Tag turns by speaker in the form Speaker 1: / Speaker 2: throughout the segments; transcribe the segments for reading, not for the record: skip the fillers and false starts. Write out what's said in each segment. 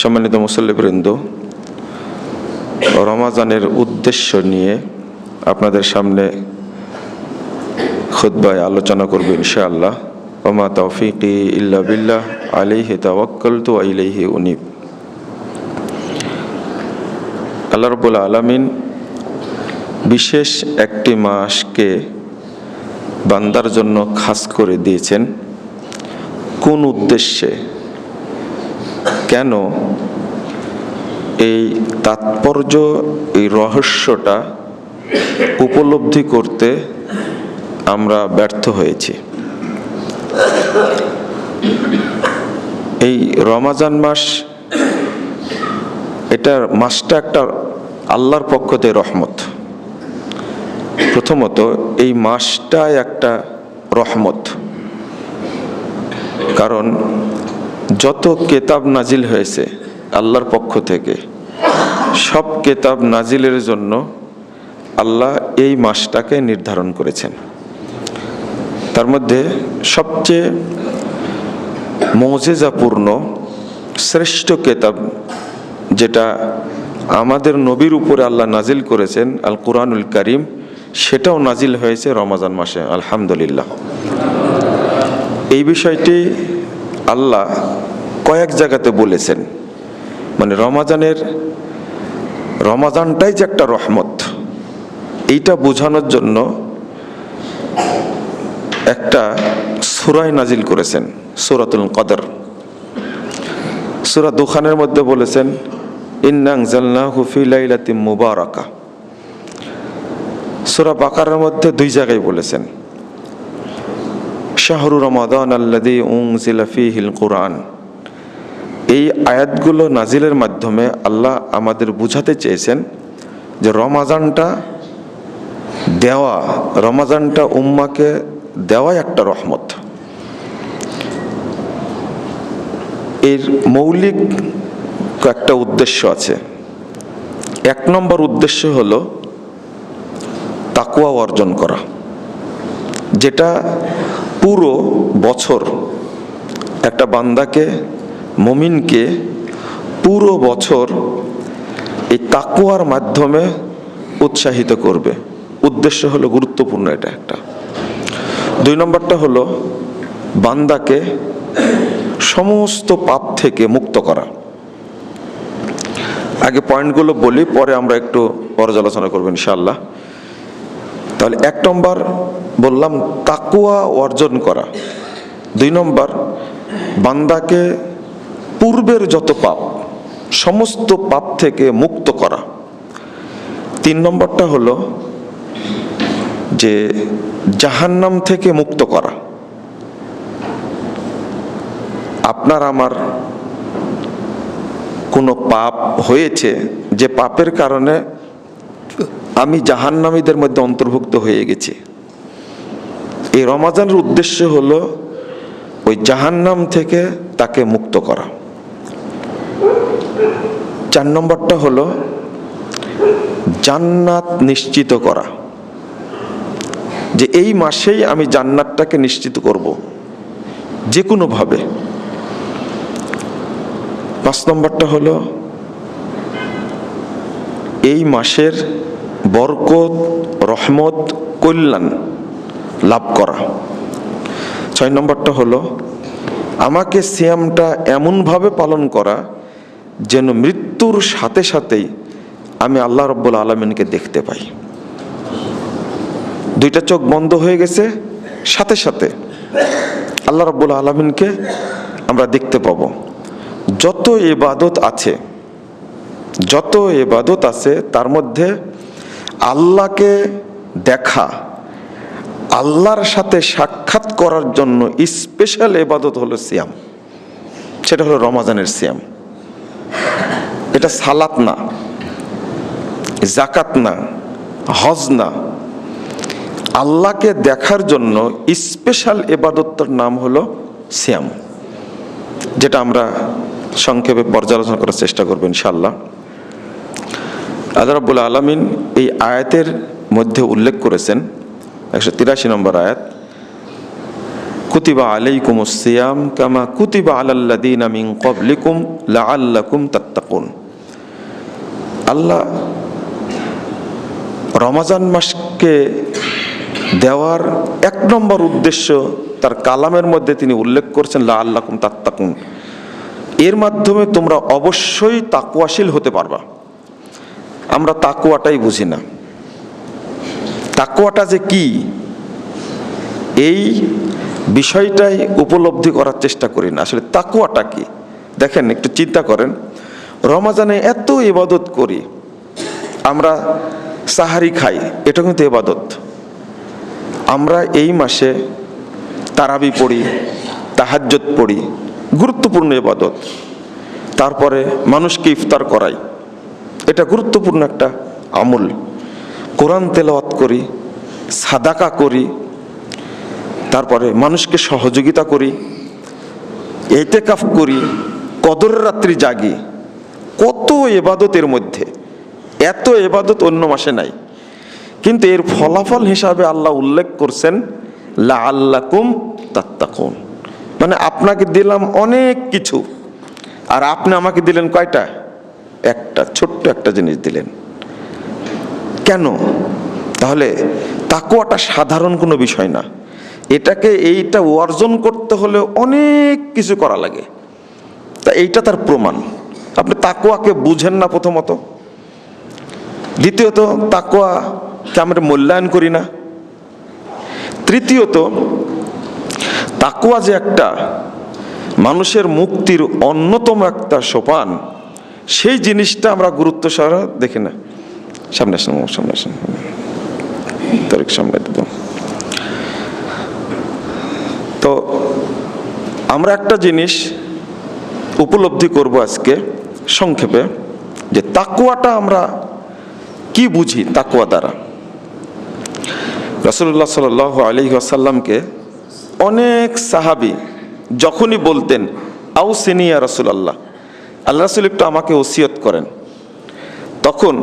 Speaker 1: সম্মানিত মুসল্লিবৃন্দ, রমাজানের উদ্দেশ্য নিয়ে আপনাদের সামনে খুতবায় আলোচনা করব ইনশাআল্লাহ। ওমা তৌফিকি ইল্লা বিল্লাহ, আলাইহি তাওয়াক্কালতু ওয়া ইলাইহি উনীব। আল্লাহ রাব্বুল আলামিন বিশেষ একটি মাসকে বান্দার জন্য খাস করে দিয়েছেন। কোন উদ্দেশ্যে, কেন, এই তাৎপর্য, এই রহস্যটা উপলব্ধি করতে আমরা ব্যর্থ হয়েছি। এই রমাজান মাস, এটার মাসটা একটা আল্লাহর পক্ষ থেকে রহমত। প্রথমত এই মাসটাই একটা রহমত, কারণ যত কেতাব নাজিল হয়েছে আল্লাহর পক্ষ থেকে, সব কেতাব নাজিলের জন্য আল্লাহ এই মাসটাকে নির্ধারণ করেছেন। তার মধ্যে সবচেয়ে মুজিজাপূর্ণ শ্রেষ্ঠ কেতাব যেটা আমাদের নবীর উপরে আল্লাহ নাজিল করেছেন, আল কুরআনুল কারীম, সেটাও নাজিল হয়েছে রমাজান মাসে। আলহামদুলিল্লাহ। এই বিষয়টি আল্লাহ কয়েক জায়গাতে বলেছেন। মানে রমাজানটাই যে একটা রহমত, এইটা বোঝানোর জন্য একটা সূরা নাজিল করেছেন, সূরাতুল কদর। সূরা দুখানের মধ্যে বলেছেন ইন্না আনজালনাহু ফি লাইলাতিন মুবারাকা। সূরা বাকারার মধ্যে দুই জায়গায় বলেছেন শাহরু রমাদান আল্লাযী উনজিলা ফীহিল কুরআন। এই আয়াতগুলো নাজিলের মাধ্যমে আল্লাহ আমাদের বুঝাতে চেয়েছেন যে রমাজানটা উম্মাকে দেওয়া একটা রহমত। এর মৌলিক একটা উদ্দেশ্য আছে। এক নম্বর উদ্দেশ্য হলো তাকওয়া অর্জন করা, যেটা পুরো বছর একটা বান্দাকে, মুমিনকে পুরো বছর এই তাকওয়ার মাধ্যমে উৎসাহিত করবে। উদ্দেশ্য হলো গুরুত্বপূর্ণ, এটা একটা। দুই নম্বরটা হলো বান্দাকে সমস্ত পাপ থেকে মুক্ত করা। আগে পয়েন্টগুলো বলি, পরে আমরা একটু পর্যালোচনা করবো ইনশাআল্লাহ। তাহলে এক নম্বর বললাম তাকওয়া অর্জন করা। দুই নম্বর বান্দাকে পূর্বের যত পাপ, সমস্ত পাপ থেকে মুক্ত করা। তিন নম্বরটা হলো যে জাহান্নাম থেকে মুক্ত করা। আপনার আমার কোনো পাপ হয়েছে, যে পাপের কারণে আমি জাহান্নামীদের মধ্যে অন্তর্ভুক্ত হয়ে গেছি, এই রমাজানের উদ্দেশ্য হলো ওই জাহান্নাম থেকে তাকে মুক্ত করা। চার নম্বরটা হলো জান্নাত নিশ্চিত করা, যে এই মাসেই আমি জান্নাতটাকে নিশ্চিত করব যে কোনোভাবে। পাঁচ নম্বরটা হলো এই মাসের বরকত, রহমত, কল্যাণ লাভ করা। ছয় নম্বরটা হলো আমাকে সিয়ামটা এমনভাবে পালন করা যেন মৃত্যুর সাথে সাথেই আমি আল্লাহ রাব্বুল আলামিনকে দেখতে পাই। দুইটা চোখ বন্ধ হয়ে গেছে, সাথে সাথে আল্লাহ রাব্বুল আলামিনকে আমরা দেখতে পাবো। যত ইবাদত আছে তার মধ্যে আল্লাহকে দেখা, আল্লাহর সাথে সাক্ষাৎ করার জন্য স্পেশাল ইবাদত হলো সিয়াম। সেটা হলো রমাজানের সিয়াম। এটা সালাত না, যাকাত না, হজ না। আল্লাহকে দেখার জন্য স্পেশাল ইবাদতটার নাম হলো সিয়াম, যেটা আমরা সংক্ষেপে পর্যালোচনা করার চেষ্টা করব ইনশাআল্লাহ। আল্লাহ রাব্বুল আলামিন এই আয়াতের মধ্যে উল্লেখ করেছেন 183 নম্বর আয়াত, কুতিবা আলাইকুমুস সিয়াম কামা কুতিবা আলাল্লাযীনা মিন ক্বাবলিকুম লাআল্লাকুম তাত্তাকুন। আল্লাহ রমজান মাসকে দেওয়ার এক নম্বর উদ্দেশ্য তার কালামের মধ্যে তিনি উল্লেখ করছেন লাআল্লাকুম তাত্তাকুন, এর মাধ্যমে তোমরা অবশ্যই তাকওয়াশীল হতে পারবা। আমরা তাকওয়াটাই বুঝি না, তাকওয়াটা যে কি এই বিষয়টাই উপলব্ধি করার চেষ্টা করি না। আসলে তাকওয়াটা কি দেখেন, একটু চিন্তা করেন। রমজানে এত ইবাদত করি, আমরা সাহারি খাই, এটা কিন্তু ইবাদত। আমরা এই মাসে তারাবি পড়ি, তাহাজ্জুদ পড়ি, গুরুত্বপূর্ণ ইবাদত। তারপরে মানুষকে ইফতার করাই, এটা গুরুত্বপূর্ণ একটা আমল। কোরআন তেলাওয়াত করি, সাদাকা করি, তারপরে মানুষকে সহযোগিতা করি, ইতিকাফ করি, কদরের রাত্রি জাগি। কত ইবাদতের মধ্যে, এত ইবাদত অন্য মাসে নাই, কিন্তু এর ফলাফল হিসাবে আল্লাহ উল্লেখ করছেন লাআল্লাকুম তাত্তাকুন। মানে আপনাকে দিলাম অনেক কিছু, আর আপনি আমাকে দিলেন কয়টা? একটা, ছোট্ট একটা জিনিস দিলেন। কেন? তাহলে তাকওয়াটা সাধারণ কোনো বিষয় না, এটাকে এইটা অর্জন করতে হলে অনেক কিছু করা লাগে। তা এইটা তার প্রমাণ। আপনি তাকওয়াকে বুঝেন না প্রথমত, দ্বিতীয়ত তাকওয়াকে আমরা মূল্যায়ন করি না, তৃতীয়ত তাকওয়া যে একটা মানুষের মুক্তির অন্যতম একটা সোপান, সেই জিনিসটা আমরা গুরুত্ব সহকারে দেখি না। সামনে আসেন, সামনে আসেন, তারিখ সামনে দেব। তো আমরা একটা জিনিস উপলব্ধি করব আজকে সংক্ষেপে, যে তাকওয়াটা আমরা কি বুঝি। তাকওয়া দ্বারা রাসূলুল্লাহ সাল্লাল্লাহু আলাইহি ওয়াসাল্লামকে অনেক সাহাবী যখনই বলতেন আউসিনি ইয়া রাসূলুল্লাহ, আল্লাহ রাসূল একটু আমাকে ওসিয়ত করেন, তখন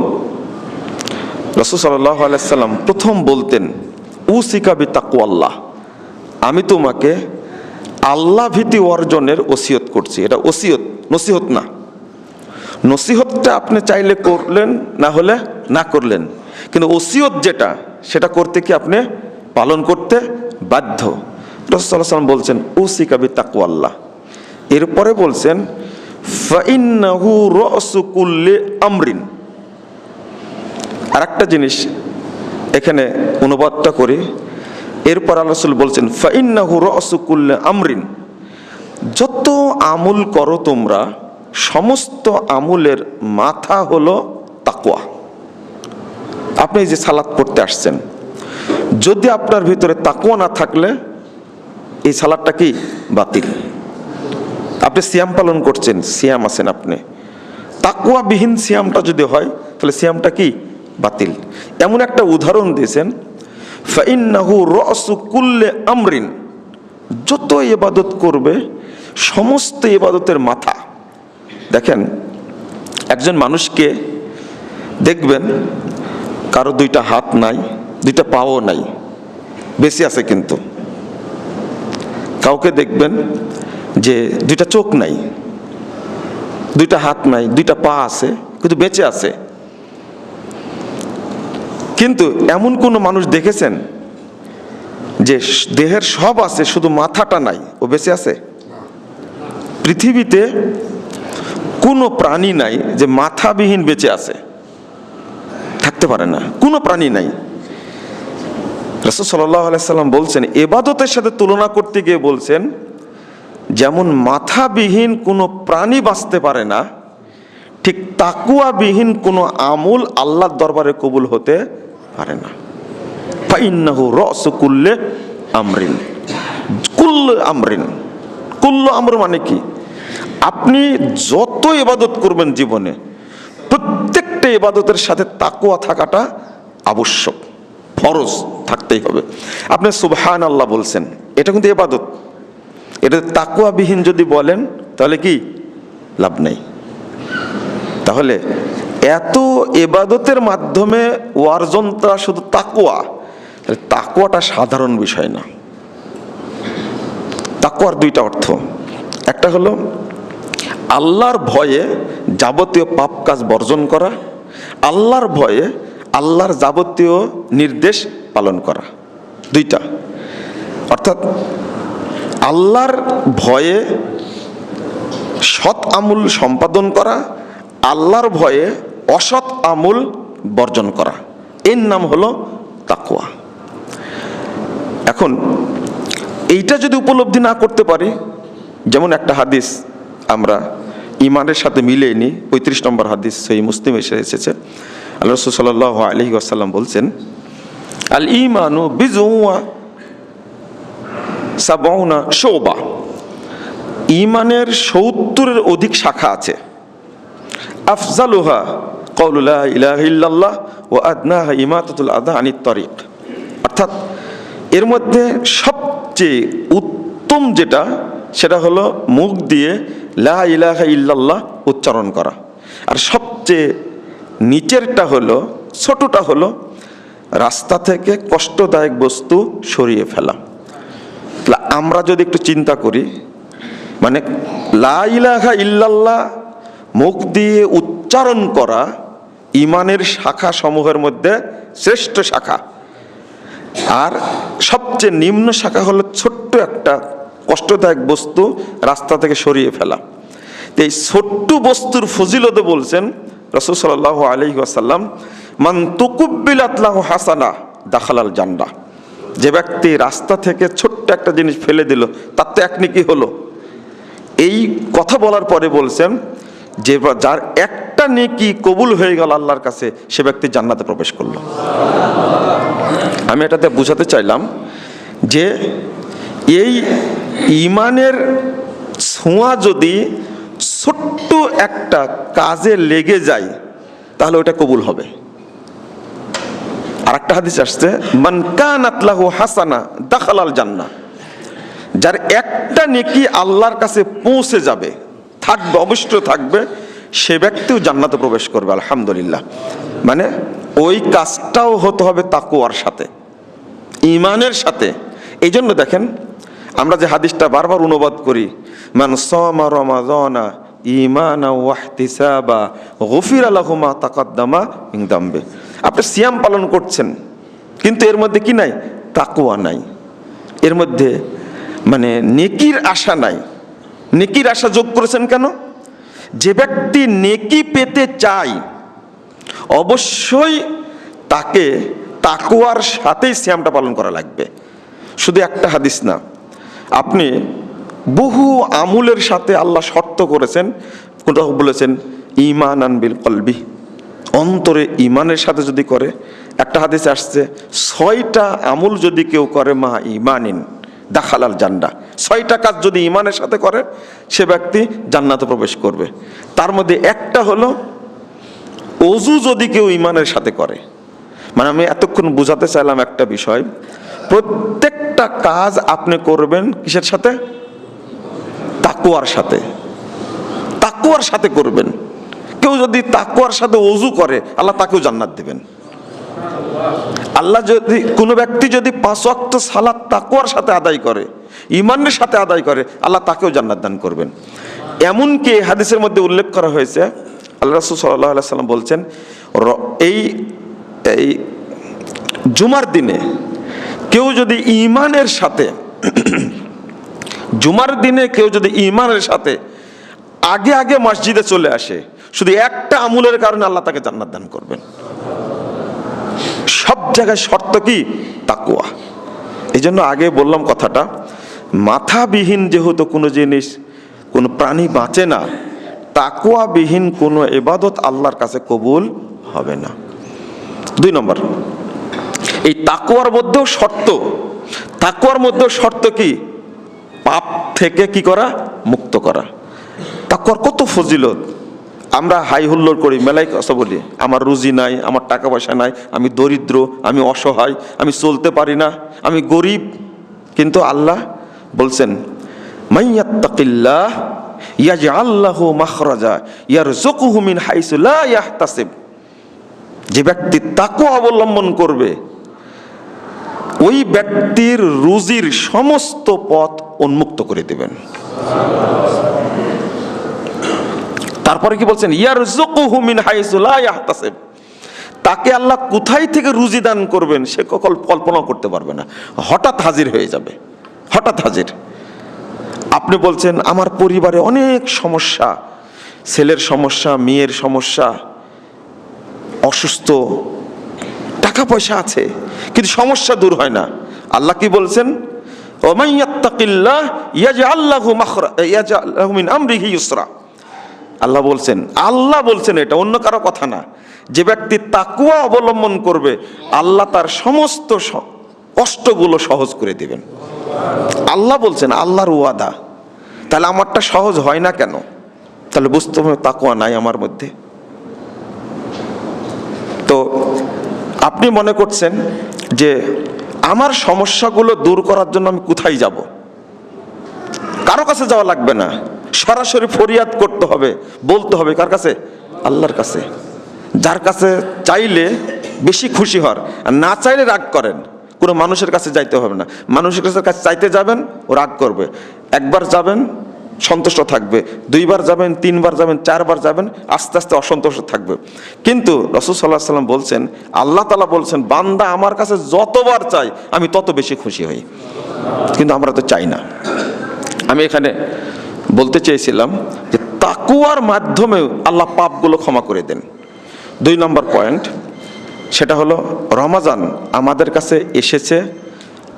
Speaker 1: রাসূল সাল্লাল্লাহু আলাইহি ওয়াসাল্লাম প্রথম বলতেন উসিকা বিতাকওয়াল্লাহ, আমি তোমাকে আল্লাহ ভীতি অর্জনের ওসিয়ত করছি। এটা ওসিয়ত, নসিহত না। নসিহতটা আপনি চাইলে করলেন, না হলে না করলেন, কিন্তু ওসিয়ত যেটা, সেটা করতে কি আপনি পালন করতে বাধ্য। রাসূল সাল্লাল্লাহু আলাইহি ওয়াসাল্লাম বলছেন উসিকা বিতাকওয়াল্লাহ। এরপরে বলছেন ফাইন্নাহু রাসু কুল্লি আমরিন। আর একটা জিনিস এখানে অনুবাদটা করি, এরপর আল্লাহ রাসূল বলছেন ফাইন্নাহু রাসু কুল্লি আমরিন, যত আমল করো তোমরা, সমস্ত আমলের মাথা হলো তাকওয়া। আপনি যে সালাত পড়তে আসছেন, যদি আপনার ভিতরে তাকওয়া না থাকলে এই সালাতটা কি বাতিল। আপনি সিয়াম পালন করছেন, সিয়াম আছেন আপনি, তাকওয়া বিহীন সিয়ামটা যদি হয় তাহলে সিয়ামটা কি বাতিল। এমন একটা উদাহরণ দিয়েছেন ফাইন্নাহু রাসু কুল্লি আমরিন, যত ইবাদত করবে সমস্ত ইবাদতের মাথা। দেখেন, একজন মানুষকে দেখবেন কারো দুইটা হাত নাই, দুইটা পাও নাই, বেশি আছে, কিন্তু কাউকে দেখবেন যে দুইটা চোখ নাই, দুইটা হাত নাই, দুইটা পা আছে, কিন্তু বেঁচে আছে। কিন্তু এমন কোন মানুষ দেখেছেন যে দেহের সব আছে, শুধু মাথাটা নাই, ও বেঁচে আছে? পৃথিবীতে কোনো প্রাণী নাই যে মাথাবিহীন বেঁচে আছে, থাকতে পারে না, কোনো প্রাণী নাই। রাসূল সাল্লাল্লাহু আলাইহি সাল্লাম বলছেন, ইবাদতের সাথে তুলনা করতে গিয়ে বলছেন, যেমন মাথাবিহীন কোনো প্রাণী বাঁচতে পারে না, ঠিক তাকওয়াবিহীন কোনো আমল আল্লাহর দরবারে কবুল হতে পারে না। ফাইন্নাহু রাসু কুল্লি আমরিন, কুল্লু আমরিন, কুল্লু আমর মানে কি? আপনি যত ইবাদত করবেন জীবনে, প্রত্যেকটা ইবাদতের সাথে তাকওয়া থাকাটা আবশ্যক, ফরজ থাকতেই হবে। আপনি সুবহানাল্লাহ বলছেন, এটা কিন্তু ইবাদত। এটা তাকওয়াবিহীন যদি বলেন তাহলে কি লাভ নেই। তাহলে এত ইবাদতের মাধ্যমে অর্জনটা শুধু তাকওয়া, তাকওয়াটা সাধারণ বিষয় না। তাকওয়ার দুইটা অর্থ। একটা হলো আল্লাহর ভয়ে যাবতীয় পাপ কাজ বর্জন করা, আল্লাহর ভয়ে আল্লাহর যাবতীয় নির্দেশ পালন করা, দুইটা। অর্থাৎ আল্লাহর ভয়ে সৎ আমল সম্পাদন করা, আল্লাহর ভয়ে অসৎ আমল বর্জন করা, এর নাম হলো তাকওয়া। এখন এইটা যদি উপলব্ধি না করতে পারি, যেমন একটা হাদিস আমরা ইমানের সাথে মিলিয়ে নিই, 35 নম্বর হাদিস সহিহ মুসলিম এসেছে। আল্লাহ রাসূল সাল্লাল্লাহু আলাইহি ওয়াসাল্লাম বলছেন, আল ঈমানু বিজওয়া সাবউনা শুবা, ঈমানের 70-এর অধিক শাখা আছে। আফজালুহা কাউলু লা ইলাহা ইল্লাল্লাহ ওয়া আদনাহা ইমাতাতুল আযা আনিত তরিক। অর্থাৎ এর মধ্যে সবচেয়ে উত্তম যেটা, সেটা হলো মুখ দিয়ে লা ইলাহা ইল্লাল্লাহ উচ্চারণ করা, আর সবচেয়ে নিচেরটা হলো, ছোটটা হলো রাস্তা থেকে কষ্টদায়ক বস্তু সরিয়ে ফেলা। আমরা যদি একটু চিন্তা করি, মানে লা ইলাহা ইল্লাল্লাহ মুখ দিয়ে উচ্চারণ করা ইমানের শাখা সমূহের মধ্যে শ্রেষ্ঠ শাখা, আর সবচেয়ে নিম্ন শাখা হলো ছোট্ট একটা কষ্টদায়ক বস্তু রাস্তা থেকে সরিয়ে ফেলা। এই ছোট্ট বস্তুর ফজিলতে বলছেন রাসূল সাল্লাল্লাহু আলাইহি ওয়াসাল্লাম, মান তুকুব্বিলাত লাহু হাসানা দাখালাল জান্নাহ। যে ব্যক্তি রাস্তা থেকে ছোট্ট একটা জিনিস ফেলে দিল, তার তো এক নেকি হলো। এই কথা বলার পরে বলছেন যে যার একটা নেকি কবুল হয়ে গেল আল্লাহর কাছে, সে ব্যক্তি জান্নাতে প্রবেশ করলো। আমি এটাতে বুঝাতে চাইলাম যে এই ইমানের ছোঁয়া যদি ছোট্ট একটা কাজে লেগে যায়, তাহলে ওটা কবুল হবে। আর একটা হাদিস আসছে, মান কানাত লাহু হাসানা দাখালাল জান্নাহ। যার একটা নেকি আল্লাহর কাছে পৌঁছে যাবে, থাকবে, অবশ্যই থাকবে, সে ব্যক্তিও জান্নাতে প্রবেশ করবে। আলহামদুলিল্লাহ। মানে ওই কাজটাও হতে হবে তাকওয়ার সাথে, ইমানের সাথে। এই জন্য দেখেন আমরা যে হাদিসটা বারবার অনুবাদ করি, মান সামা রমাযানা ঈমানান ওয়া ইহতিসাবা গুফিরা লাহু মা তাকাদ্দামা মিন যামবি। আপনি সিয়াম পালন করছেন, কিন্তু এর মধ্যে কি নাই? তাকওয়া নাই। এর মধ্যে মানে নেকির আশা নাই। নেকির আশা যোগ করেছেন কেন? যে ব্যক্তি নেকি পেতে চায়, অবশ্যই তাকে তাকওয়ার সাথেই সিয়ামটা পালন করা লাগবে। শুধু একটা হাদিস না, আপনি বহু আমলের সাথে আল্লাহ শর্ত করেছেন। কোনটা বলেছেন? ঈমানান বিল কলবি, অন্তরে ঈমানের সাথে যদি করে। একটা হাদিসে আসছে 6টা আমল যদি কেউ করে মা ঈমানিন দাখালাল জান্নাহ। 6টা কাজ যদি ঈমানের সাথে করে, সে ব্যক্তি জান্নাতে প্রবেশ করবে। তার মধ্যে একটা হলো ওযু যদি কেউ ঈমানের সাথে করে। মানে আমি এতক্ষণ বুঝাতে চাইলাম একটা বিষয়, প্রত্যেকটা কাজ আপনি করবেন কিসের সাথে? তাকওয়ার সাথে। তাকওয়ার সাথে করবেন। কেউ যদি তাকওয়ার সাথে ওযু করে, আল্লাহ তাকেও জান্নাত দিবেন। আল্লাহ যদি, কোনো ব্যক্তি যদি 5 ওয়াক্ত সালাত তাকওয়ার সাথে আদায় করে, ঈমানের সাথে আদায় করে, আল্লাহ তাকেও জান্নাত দান করবেন। এমনকি হাদিসের মধ্যে উল্লেখ করা হয়েছে, আল্লাহ রাসূল সাল্লাল্লাহু আলাইহি ওয়াসাল্লাম বলছেন, এই জুমার দিনে কেউ যদি ঈমানের সাথে, জুমার দিনে কেউ যদি ঈমানের সাথে আগে আগে মসজিদে চলে আসে, শুধু একটা আমলের কারণে আল্লাহ তাকে জান্নাত দান করবেন। সব জায়গায় শর্ত কি? তাকওয়া। এই জন্য আগে বললাম কথাটা, মাথাবিহীন যেহেতু কোনো জিনিস, কোনো প্রাণী বাঁচে না, তাকওয়াবিহীন কোনো ইবাদত আল্লাহর কাছে কবুল হবে না। 2 নম্বর, এই তাকওয়ার মধ্যেও শর্ত। তাকওয়ার মধ্যেও শর্ত কি? পাপ থেকে কি করা? মুক্ত করা। তাকওয়ার কত ফজিলত! আমরা হাই হুল্লোড় করি, মেলাই কথা বলি, আমার রুজি নাই, আমার টাকা পয়সা নাই, আমি দরিদ্র, আমি অসহায়, আমি চলতে পারি না, আমি গরিব। কিন্তু আল্লাহ বলছেন, মাইয়াত্তাকিল্লাহ ইয়াজআল লাহু মাখরাজা ইয়ারযুকুহু মিন হাইসু লা ইয়াহতাসিব। যে ব্যক্তি তাকওয়া অবলম্বন করবে, ওই ব্যক্তির রুজির সমস্ত পথ উন্মুক্ত করে দেবেন। তারপরে কি বলছেন, ইয়ারযুকুহু মিন হাইসু লা ইয়াহতাসিব, তাকে আল্লাহ কোথায় থেকে রুজি দান করবেন সে কল্পনা করতে পারবে না, হঠাৎ হাজির হয়ে যাবে, হঠাৎ হাজির। আপনি বলছেন আমার পরিবারে অনেক সমস্যা, ছেলের সমস্যা, মেয়ের সমস্যা, অসুস্থ, টাকা পয়সা আছে কিন্তু সমস্যা দূর হয় না। আল্লাহ কি বলছেন, ওমান ইয়াত্তাকিল্লাহ ইয়াজআল লাহু মিন আমরিহি ইউসরা। আল্লাহ বলছেন, এটা অন্য কারো কথা না। যে ব্যক্তি তাকওয়া অবলম্বন করবে আল্লাহ তার সমস্ত কষ্টগুলো সহজ করে দিবেন। আল্লাহ বলছেন, আল্লাহর ওয়াদা। তাহলে আমারটা সহজ হয় না কেন? তাহলে বুঝতে হবে তাকওয়া নাই আমার মধ্যে। তো আপনি মনে করছেন যে আমার সমস্যাগুলো দূর করার জন্য আমি কোথায় যাব? কারো কাছে যাওয়া লাগবে না, সরাসরি ফরিয়াদ করতে হবে, বলতে হবে কার কাছে? আল্লাহর কাছে। যার কাছে চাইলে বেশি খুশি হন, আর না চাইলে রাগ করেন। কোনো মানুষের কাছে যাইতে হবে না। মানুষের কাছে চাইতে যাবেন, ও রাগ করবে। একবার যাবেন সন্তুষ্ট থাকবে, দুইবার যাবেন, তিনবার যাবেন, চারবার যাবেন, আস্তে আস্তে অসন্তুষ্ট থাকবে। কিন্তু রাসূল সাল্লাল্লাহু আলাইহি ওয়াসাল্লাম বলছেন, আল্লাহ তাআলা বলছেন, বান্দা আমার কাছে যতবার চাই আমি তত বেশি খুশি হই। কিন্তু আমরা তো চাই না। আমি এখানে বলতে চেয়েছিলাম যে তাকওয়ার মাধ্যমে আল্লাহ পাপগুলো ক্ষমা করে দেন। 2 নম্বর পয়েন্ট, সেটা হলো রমাজান আমাদের কাছে এসেছে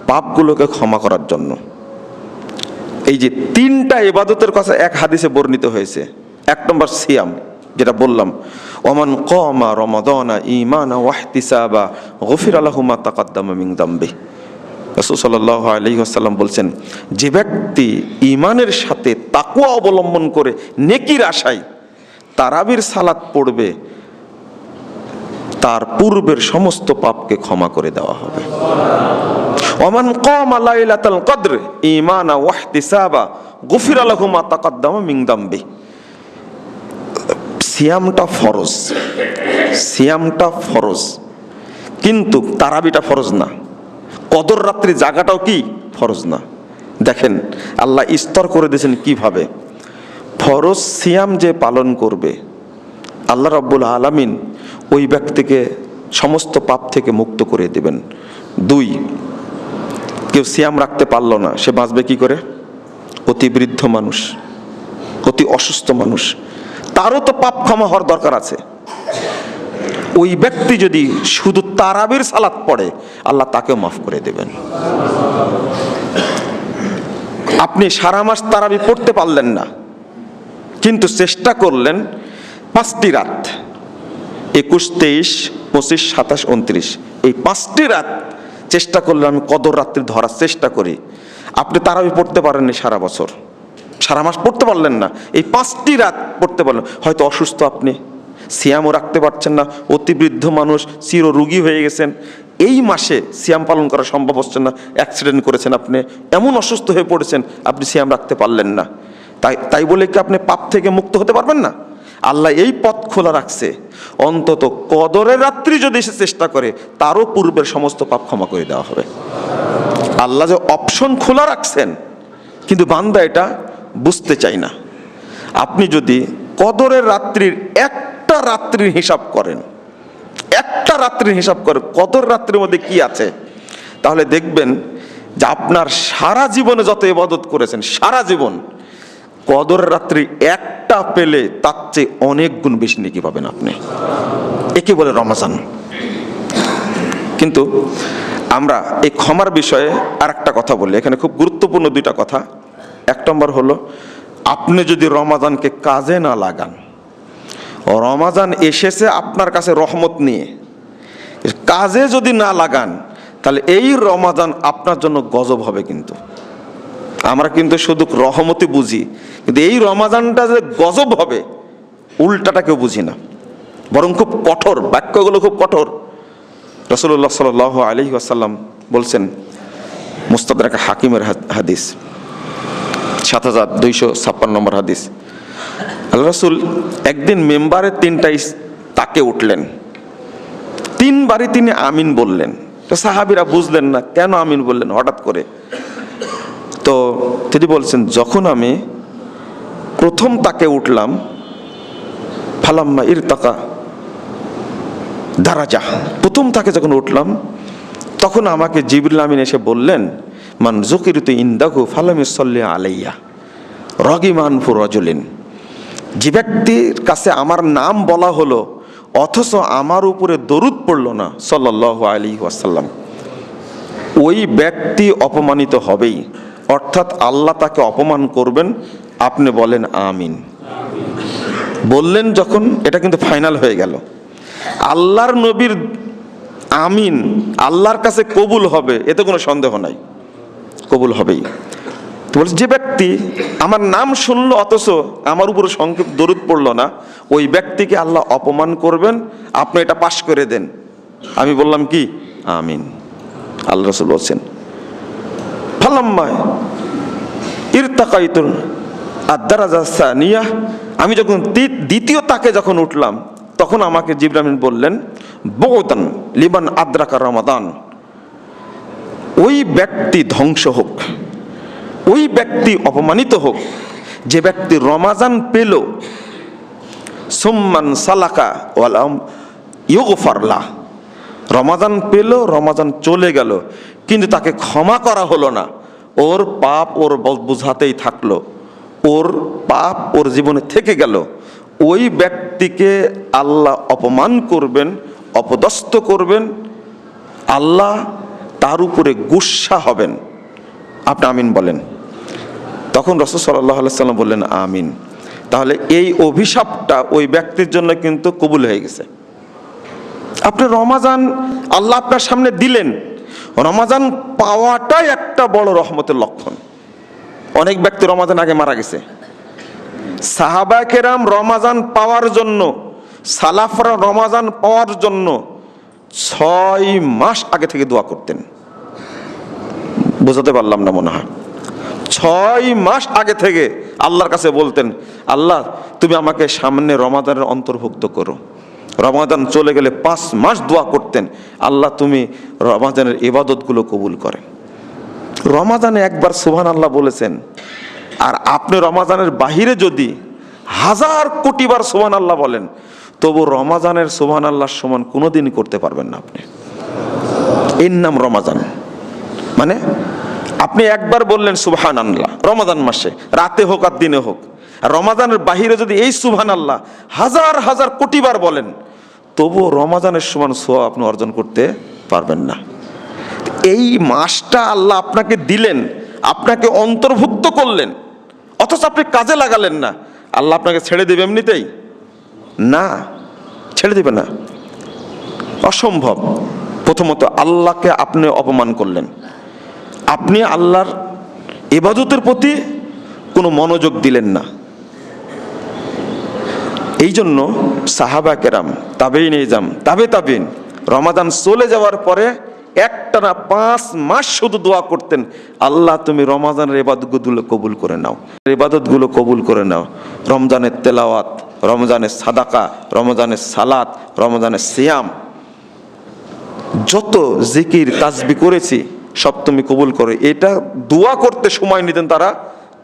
Speaker 1: পাপগুলোকে ক্ষমা করার জন্য। এই যে 3টা ইবাদতের কথা এক হাদিসে বর্ণিত হয়েছে। 1 নম্বর সিয়াম, যেটা বললাম, ওমান কামা রমাদানা ঈমানা ওয়া ইহতিসাবা গুফিরা লাহু মা তাকাদ্দামা মিন যামবিহি। রাসূল সাল্লাল্লাহু আলাইহি ওয়াসাল্লাম বলছেন, যে ব্যক্তি ঈমানের সাথে তাকওয়া অবলম্বন করে নেকির আশায় তারাবির সালাত পড়বে তার পূর্বের সমস্ত পাপকে ক্ষমা করে দেওয়া হবে। ওমান কামা লাইলাতুল কদর ঈমানা ওয়া ইহতিসাবা গুফিরা লাহু মা তাকাদ্দামা মিন যামবিহি। সিয়ামটা ফরজ, কিন্তু তারাবিটা ফরজ না। কদর রাত্রি জাগাটাও কি ফরজ না। দেখেন আল্লাহ স্তর করে দিয়েছেন কিভাবে। ফরজ সিয়াম যে পালন করবে আল্লাহ রাব্বুল আলামিন ওই ব্যক্তিকে সমস্ত পাপ থেকে মুক্ত করে দেবেন। 2, কেউ সিয়াম রাখতে পারলো না, সে বাঁচবে কি করে? অতি বৃদ্ধ মানুষ, অতি অসুস্থ মানুষ, তারও তো পাপ ক্ষমা হওয়ার দরকার আছে। ওই ব্যক্তি যদি শুধু তারাবির সালাত পড়ে আল্লাহ তাকেও মাফ করে দেবেন। আপনি সারা মাস তারাবি পড়তে পারলেন না, কিন্তু চেষ্টা করলেন 5টি রাত, 21, 23, 25, 27, 29, এই 5টি রাত চেষ্টা করলেন আমি কদর রাত্রি ধরার চেষ্টা করি। আপনি তারাবি পড়তে পারেননি সারা বছর, সারা মাস পড়তে পারলেন না, এই 5টি রাত পড়তে পারলেন। হয়তো অসুস্থ, আপনি সিয়ামও রাখতে পারছেন না, অতি বৃদ্ধ মানুষ, চির রোগী হয়ে গেছেন, এই মাসে সিয়াম পালন করা সম্ভব হচ্ছে না, অ্যাক্সিডেন্ট করেছেন, আপনি এমন অসুস্থ হয়ে পড়েছেন আপনি সিয়াম রাখতে পারলেন না। তাই বলে কি আপনি পাপ থেকে মুক্ত হতে পারবেন না? আল্লাহ এই পথ খোলা রাখছে, অন্তত কদরের রাত্রি যদি এসে চেষ্টা করে তারও পূর্বের সমস্ত পাপ ক্ষমা করে দেওয়া হবে। আল্লাহ যে অপশন খোলা রাখছেন, কিন্তু বান্দা এটা বুঝতে চাই না। আপনি যদি কদরের রাত্রির একটা রাত্রির হিসাব করেন, কদর রাত্রির মধ্যে কি আছে, তাহলে দেখবেন যে আপনার সারা জীবনে যত ইবাদত করেছেন, সারা জীবন কদর রাত্রি একটা পেলে তার চেয়ে অনেক গুণ বেশি নেকি পাবেন আপনি। একে বলে রমজান। কিন্তু আমরা এই ক্ষমার বিষয়ে আর একটা কথা বলি, এখানে খুব গুরুত্বপূর্ণ 2টা কথা। 1 নম্বর হলো, আপনি যদি রমাজানকে কাজে না লাগান, রমাজান এসেছে আপনার কাছে রহমত নিয়ে, কাজে যদি না লাগান তাহলে এই রমাজান আপনার জন্য গজব হবে। কিন্তু আমরা কিন্তু শুধু রহমতি বুঝি, কিন্তু এই রমাজানটা যে গজব হবে উল্টাটা কেউ বুঝি না, বরং খুব কঠোর, বাক্যগুলো খুব কঠোর। রাসূলুল্লাহ সাল্লাল্লাহু আলাইহি ওয়াসাল্লাম বলছেন, মুস্তাদরাক হাকিমের হাদিস, 7256 নম্বর হাদিস, আল্লাহ রাসূল একদিন মেম্বারে 3টাই তাকে উঠলেন, 3বারই তিনি আমিন বললেন। তো সাহাবীরা বুঝলেন না কেন আমিন বললেন হঠাৎ করে। তো তিনি বলছেন, যখন আমি প্রথম তাকে উঠলাম, ফালাম্মা ইরতাকা দারাজা, প্রথম তাকে যখন উঠলাম, তখন আমাকে জিবরিল আমিন এসে বললেন, মান যুকিরতু ইনদাহু ফালাম ইউসাল্লি আলাইয়া রাগিমান ফু রাজুলিন, যে ব্যক্তির কাছে আমার নাম বলা হলো অথচ আমার উপরে দরুদ পড়ল না সাল্লাল্লাহু আলাইহি ওয়াসাল্লাম, ওই ব্যক্তি অপমানিত হবেই, অর্থাৎ আল্লাহ তাকে অপমান করবেন। আপনি বলেন আমিন। বললেন যখন, এটা কিন্তু ফাইনাল হয়ে গেল। আল্লাহর নবীর আমিন আল্লাহর কাছে কবুল হবে, এতে কোনো সন্দেহ নাই, কবুল হবেই। তো বলছে, যে ব্যক্তি আমার নাম শুনলো অথচ আমার উপরে সংক্ষেপ দরুদ পড়লো না, ওই ব্যক্তিকে আল্লাহ অপমান করবেন, আপনি এটা পাশ করে দেন। আমি বললাম কি? আমিন। আল্লাহ রাসূল বলছেন, ফালাম্মা ইরতাকাইতুন আদ-দারাজা সানিয়া, আমি যখন দ্বিতীয় তাকে যখন উঠলাম, তখন আমাকে জিবরিল আমিন বললেন, বুগতান লিমান আদরাকা রমাদান, ওই ব্যক্তি ধ্বংস হোক, ওই ব্যক্তি অপমানিত হোক যে ব্যক্তি রমাজান পেল, সুম্মান সালাকা ওয়ালাম ইউগফার লাহ, রমাজান পেল, রমাজান চলে গেল, কিন্তু তাকে ক্ষমা করা হলো না, ওর পাপ ওর বোঝাতেই থাকলো, ওর পাপ ওর জীবনে থেকে গেল, ওই ব্যক্তিকে আল্লাহ অপমান করবেন, অপদস্থ করবেন, আল্লাহ তার উপরে গুসা হবেন। আপনি আমিন বলেন। তখন রাসূল সাল্লাল্লাহু আলাইহি ওয়াসাল্লাম বললেন আমিন। তাহলে এই অভিশাপটা ওই ব্যক্তির জন্য কিন্তু কবুল হয়ে গেছে। আপনি রমাজান আল্লাহ আপনার সামনে দিলেন, রমাজান পাওয়াটাই একটা বড় রহমতের লক্ষণ। অনেক ব্যক্তি রমাজান আগে মারা গেছে। সাহাবায়ে কেরাম রমাজান পাওয়ার জন্য, সালাফরা রমাজান পাওয়ার জন্য 6 মাস আগে থেকে দোয়া করতেন। বোঝাতে পারলাম না মনে হয়। 6 মাস আগে থেকে আল্লাহর কাছে বলতেন, আল্লাহ তুমি আমাকে সামনে রমাদানের অন্তর্ভুক্ত করো। রমাদান চলে গেলে 5 মাস দোয়া করতেন, আল্লাহ তুমি রমাদানের ইবাদতগুলো কবুল করেন। রমাদানে একবার সুবহানাল্লাহ বলেছেন, আর আপনি রমাদানের বাহিরে যদি 1000 কোটি বার সুবহানাল্লাহ বলেন, তবু রমাদানের সুবহানাল্লাহর সমান কোনোদিন করতে পারবেন না আপনি। এর নাম রমাদান। মানে আপনি একবার বললেন সুবহানাল্লাহ রমাদান মাসে, রাতে হোক আর দিনে হোক, আর রমাদানের বাহিরে যদি এই সুবহানাল্লাহ 1000 কোটি বার বলেন, তবু রমাদানের সমান সওয়াব আপনি অর্জন করতে পারবেন না। এই মাসটা আল্লাহ আপনাকে দিলেন, আপনাকে অন্তর্ভুক্ত করলেন, অথচ আপনি কাজে লাগালেন না। আল্লাহ আপনাকে ছেড়ে দেবে এমনিতেই? না, ছেড়ে দেবে না, অসম্ভব। প্রথমত আল্লাহকে আপনি অপমান করলেন, আপনি আল্লাহর ইবাদতের প্রতি কোনো মনোযোগ দিলেন না। এই জন্য সাহাবা কেরাম, তাবেঈন ইজাম, তাবেঈন রমাদান চলে যাওয়ার পরে একটানা 5 মাস শুধু দোয়া করতেন, আল্লাহ তুমি রমাদানের ইবাদতগুলো কবুল করে নাও, ইবাদতগুলো কবুল করে নাও। রমজানের তেলাওয়াত, রমজানের সাদাকা, রমজানের সালাত, রমজানের সিয়াম, যত জিকির তাসবিহ করেছি সব তুমি কবুল করো। এটা দোয়া করতে সময় নিতেন তারা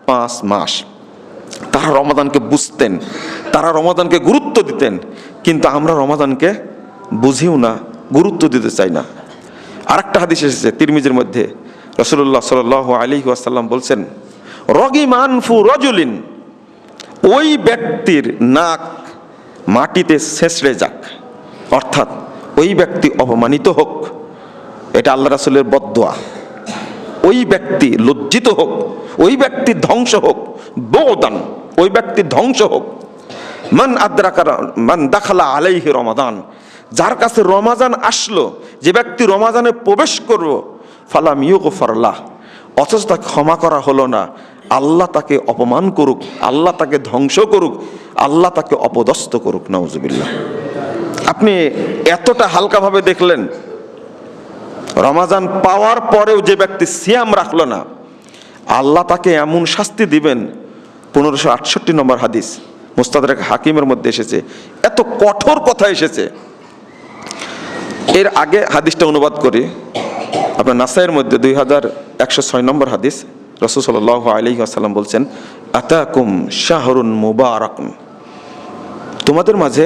Speaker 1: 5 মাস। তারা রমাদানকে বুঝতেন, তারা রমাদানকে গুরুত্ব দিতেন, কিন্তু আমরা রমাদানকে বুঝিও না, গুরুত্ব দিতে চাই না। আরেকটা হাদিস এসেছে তিরমিজির মধ্যে, রাসূলুল্লাহ সাল্লাল্লাহু আলাইহি ওয়াসাল্লাম বলছেন, রগিমান ফু রাজুলিন, ওই ব্যক্তির নাক মাটিতে ছেঁচড়ে যাক, অর্থাৎ ওই ব্যক্তি অপমানিত হোক, এটা আল্লাহ রাসূলের বদদোয়া। ওই ব্যক্তি লজ্জিত হোক, ওই ব্যক্তি ধ্বংস হোক, বুগদান, ওই ব্যক্তি ধ্বংস হোক। মান দাখালা আলাইহি রমাদান, যার কাছে রমাজান আসলো, যে ব্যক্তি রমাজানে প্রবেশ করব, ফালাম ইউগফার লাহ, অথচ তাকে ক্ষমা করা হলো না, আল্লাহ তাকে অপমান করুক, আল্লাহ তাকে ধ্বংস করুক, আল্লাহ তাকে অপদস্থ করুক, নাউজুবিল্লাহ। আপনি এতটা হালকাভাবে দেখলেন, রমাজান পাওয়ার পরেও যে ব্যক্তি সিয়াম রাখলো না, আল্লাহ তাকে এমন শাস্তি দিবেন। 1568 নম্বর হাদিস, মুস্তাদরাক হাকিমের মধ্যে এসেছে। এত কঠোর কথা এসেছে। এর আগে হাদিসটা অনুবাদ করি, আপনার নাসাইয়ের মধ্যে 2106 নম্বর হাদিস, রাসূল সাল্লাল্লাহু আলাইহি ওয়াসাল্লাম বলছেন, আতাকুম শাহরুন মুবারাকুন, তোমাদের মাঝে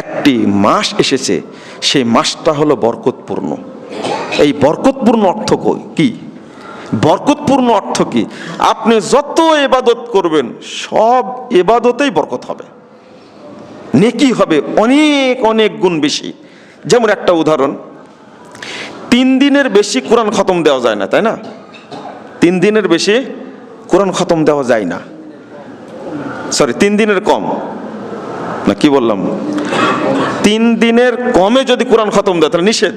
Speaker 1: একটি মাস এসেছে, সেই মাসটা হলো বরকতপূর্ণ। এই বরকতপূর্ণ অর্থ কি? বরকতপূর্ণ অর্থ কি? আপনি যত ইবাদত করবেন সব ইবাদতেই বরকত হবে, নেকি হবে অনেক অনেক গুণ বেশি। যেমন একটা উদাহরণ, 3 দিনের বেশি কোরআন খতম দেওয়া যায় না, তাই না? 3 দিনের বেশি কোরআন খতম দেওয়া যায় না, সরি 3 দিনের কম, না কি বললাম, 3 দিনের কমে যদি কোরআন খতম দেয় তাহলে নিষেধ,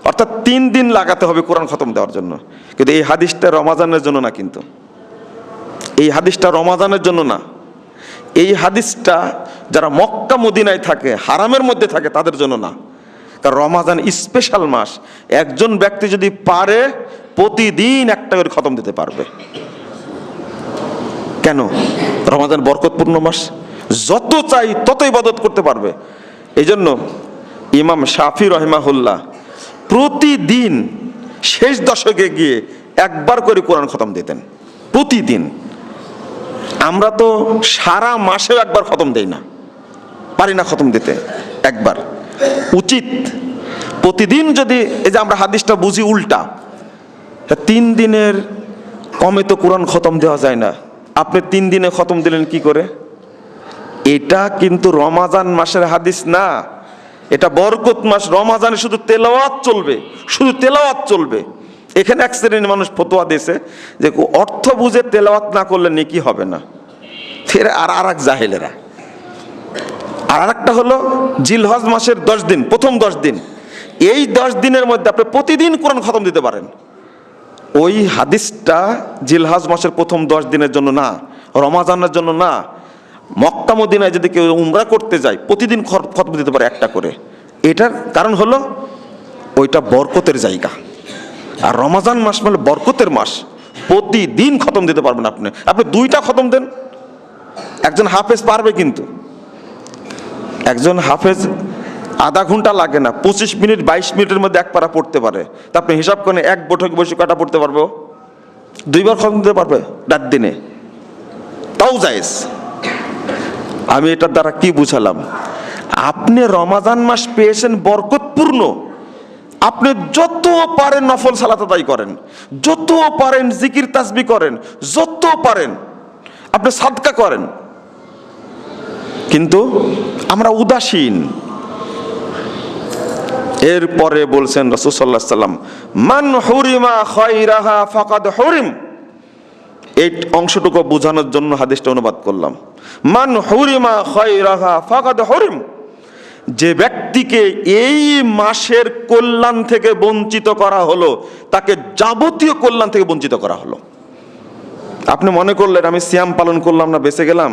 Speaker 1: অর্থাৎ 3 দিন লাগাতে হবে কোরআন খতম দেওয়ার জন্য। কিন্তু এই হাদিসটা রমাজানের জন্য না, কিন্তু এই হাদিসটা রমাজানের জন্য না, এই হাদিসটা যারা মক্কা মদিনায় থাকে, হারামের মধ্যে থাকে, তাদের জন্য না। কারণ রমাজান স্পেশাল মাস, একজন ব্যক্তি যদি পারে প্রতিদিন একটা করে খতম দিতে পারবে। কেন? রমাজান বরকতপূর্ণ মাস, যত চাই তত ইবাদত করতে পারবে। এই জন্য ইমাম শাফি রহিমাহুল্লাহ প্রতিদিন শেষ দশকে গিয়ে একবার করে কোরআন খতম দিতেন, প্রতিদিন। আমরা তো সারা মাসেও একবার খতম দেই না, পারি না খতম দিতে একবার। উচিত প্রতিদিন, যদি এই যে আমরা হাদিসটা বুঝি উল্টা, 3 দিনের কমে তো কোরআন খতম দেওয়া যায় না, আপনি 3 দিনে খতম দিলেন কি করে? এটা কিন্তু রমাজান মাসের হাদিস না, এটা বরকত মাস। রমাজানে শুধু তেলাওয়াত চলবে, শুধু তেলাওয়াত চলবে। এখানে এক শ্রেণীর মানুষ ফতোয়া দিয়েছে যে অর্থ বুঝে তেলাওয়াত না করলে নেকি হবে না। আর এক জাহেলেরা। আর একটা হলো জিলহজ মাসের 10 দিন, প্রথম 10 দিন, এই 10 দিনের মধ্যে আপনি প্রতিদিন কোরআন খতম দিতে পারেন। ওই হাদিসটা জিলহজ মাসের প্রথম 10 দিনের জন্য না, রমাজানের জন্য না। মক্কা মদিনায় যদি কেউ উমরা করতে যায় প্রতিদিন খতম দিতে পারে একটা করে। এটার কারণ হলো ওইটা বরকতের জায়গা, আর রমাজান মাস মানে বরকতের মাস, প্রতিদিন খতম দিতে পারবেন আপনি। আপনি 2টা খতম দেন, একজন হাফেজ পারবে, কিন্তু একজন হাফেজ আধা ঘন্টা লাগে না, 25 মিনিট 22 মিনিটের মধ্যে এক পারা পড়তে পারে। তা আপনি হিসাব করেন এক বৈঠক বসে কটা পড়তে পারবো? 2বার খতম দিতে পারবে রাত দিনে, তাও জায়েজ। আমি এটার দ্বারা কি বুঝালাম? আপনি রমাজান মাস পেয়েছেন বরকতপূর্ণ, আপনি যত পারেন নফল সালাত আদায় করেন, যত পারেন জিকির তাসবিহ করেন, যত পারেন আপনি সাদকা করেন। কিন্তু আমরা উদাসীন। এরপরে বলছেন রাসূল সাল্লাল্লাহু আলাইহি ওয়াসাল্লাম, মান হুরিমা খায়রাহা ফাকাদ হুরিম। এই অংশটুকু বোঝানোর জন্য হাদিসটা অনুবাদ করলাম, মান হুরিমা খায়রাহা ফাকাদ হুরিম। যে ব্যক্তিকে এই মাসের কল্যাণ থেকে বঞ্চিত করা হলো, তাকে যাবতীয় কল্যাণ থেকে বঞ্চিত করা হলো। আপনি মনে করলেন আমি সিয়াম পালন করলাম না, বেঁচে গেলাম?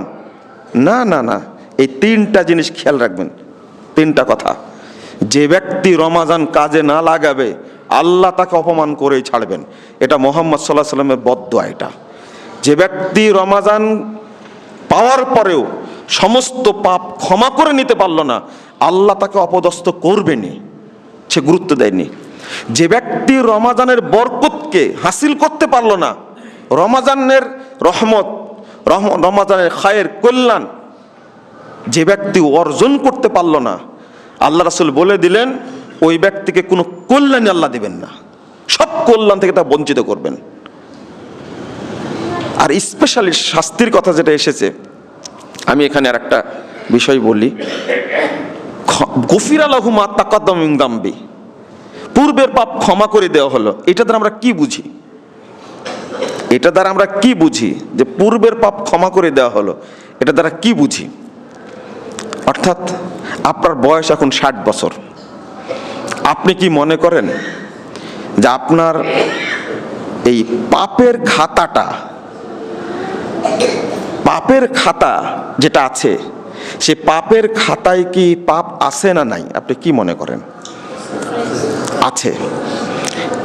Speaker 1: না না না, এই 3টা জিনিস খেয়াল রাখবেন, 3টা কথা। যে ব্যক্তি রমাজান কাজে না লাগাবে, আল্লাহ তাকে অপমান করেই ছাড়বেন। এটা মুহাম্মদ সাল্লাল্লাহু আলাইহি ওয়াসাল্লামের বদদোয়া। এটা যে ব্যক্তি রমাজান পাওয়ার পরেও সমস্ত পাপ ক্ষমা করে নিতে পারল না, আল্লাহ তাকে অপদস্থ করবেনি, সে গুরুত্ব দেয়নি। যে ব্যক্তি রমাজানের বরকতকে হাসিল করতে পারল না, রমাজানের রহমত, রমাজানের খায়ের কল্যাণ যে ব্যক্তি অর্জন করতে পারল না, আল্লাহ রাসূল বলে দিলেন ওই ব্যক্তিকে কোনো কল্যাণই আল্লাহ দিবেন না, সব কল্যাণ থেকে তা বঞ্চিত করবেন। আর স্পেশালি শাস্তির কথা যেটা এসেছে, আমি এখানে আর একটা বিষয় বলি, গফিরা লাহু মা তাকাদ্দামা মিন যামবি, পূর্বের পাপ ক্ষমা করে দেওয়া হলো। এটা দ্বারা আমরা কি বুঝি? এটা দ্বারা আমরা কি বুঝি যে পূর্বের পাপ ক্ষমা করে দেওয়া হলো? এটা দ্বারা কি বুঝি? অর্থাৎ আপনার বয়স এখন 60 বছর, আপনি কি মনে করেন যে আপনার এই পাপের খাতা যেটা আছে, সে পাপের খাতায় কি পাপ আছে না নাই? আপনি কি মনে করেন? আছে।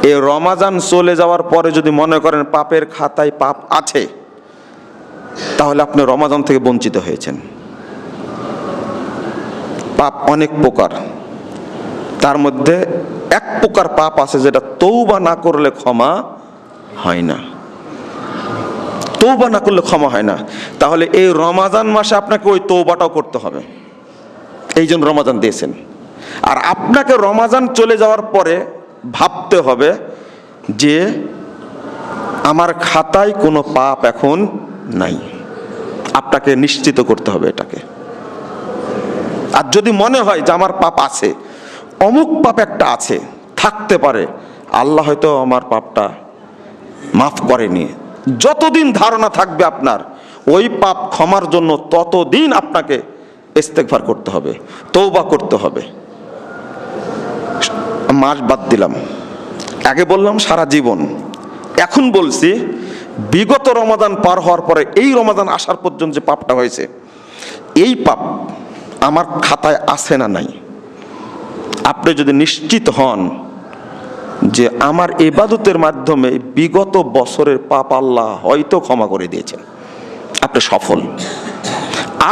Speaker 1: এই রমাজান চলে যাওয়ার পরে যদি মনে করেন পাপের খাতায় পাপ আছে, তাহলে আপনি রমাজান থেকে বঞ্চিত হয়েছেন। পাপ অনেক প্রকার, তার মধ্যে এক প্রকার পাপ আছে যেটা তওবা না করলে ক্ষমা হয় না। তৌবা না করলে ক্ষমা হয় না। তাহলে এই রমাজান মাসে আপনাকে ওই তৌবাটাও করতে হবে, এই জন্য রমাজান দিয়েছেন। আর আপনাকে রমাজান চলে যাওয়ার পরে ভাবতে হবে যে আমার খাতায় কোনো পাপ এখন নাই। আপনাকে নিশ্চিত করতে হবে এটাকে। আর যদি মনে হয় যে আমার পাপ আছে, অমুক পাপ একটা আছে, থাকতে পারে আল্লাহ হয়তো আমার পাপটা মাফ করেনি, যতদিন ধারণা থাকবে আপনার ওই পাপ ক্ষমার জন্য ততদিন আপনাকে ইস্তেগফার করতে হবে, তওবা করতে হবে। মাস বাদ দিলাম, আগে বললাম সারা জীবন, এখন বলছি বিগত রমাদান পার হওয়ার পরে এই রমাদান আসার পর্যন্ত যে পাপটা হয়েছে, এই পাপ আমার খাতায় আছে না নাই। আপনি যদি নিশ্চিত হন যে আমার ইবাদতের মাধ্যমে বিগত বছরের পাপ আল্লাহ হয়তো ক্ষমা করে দিয়েছেন, আপনি সফল।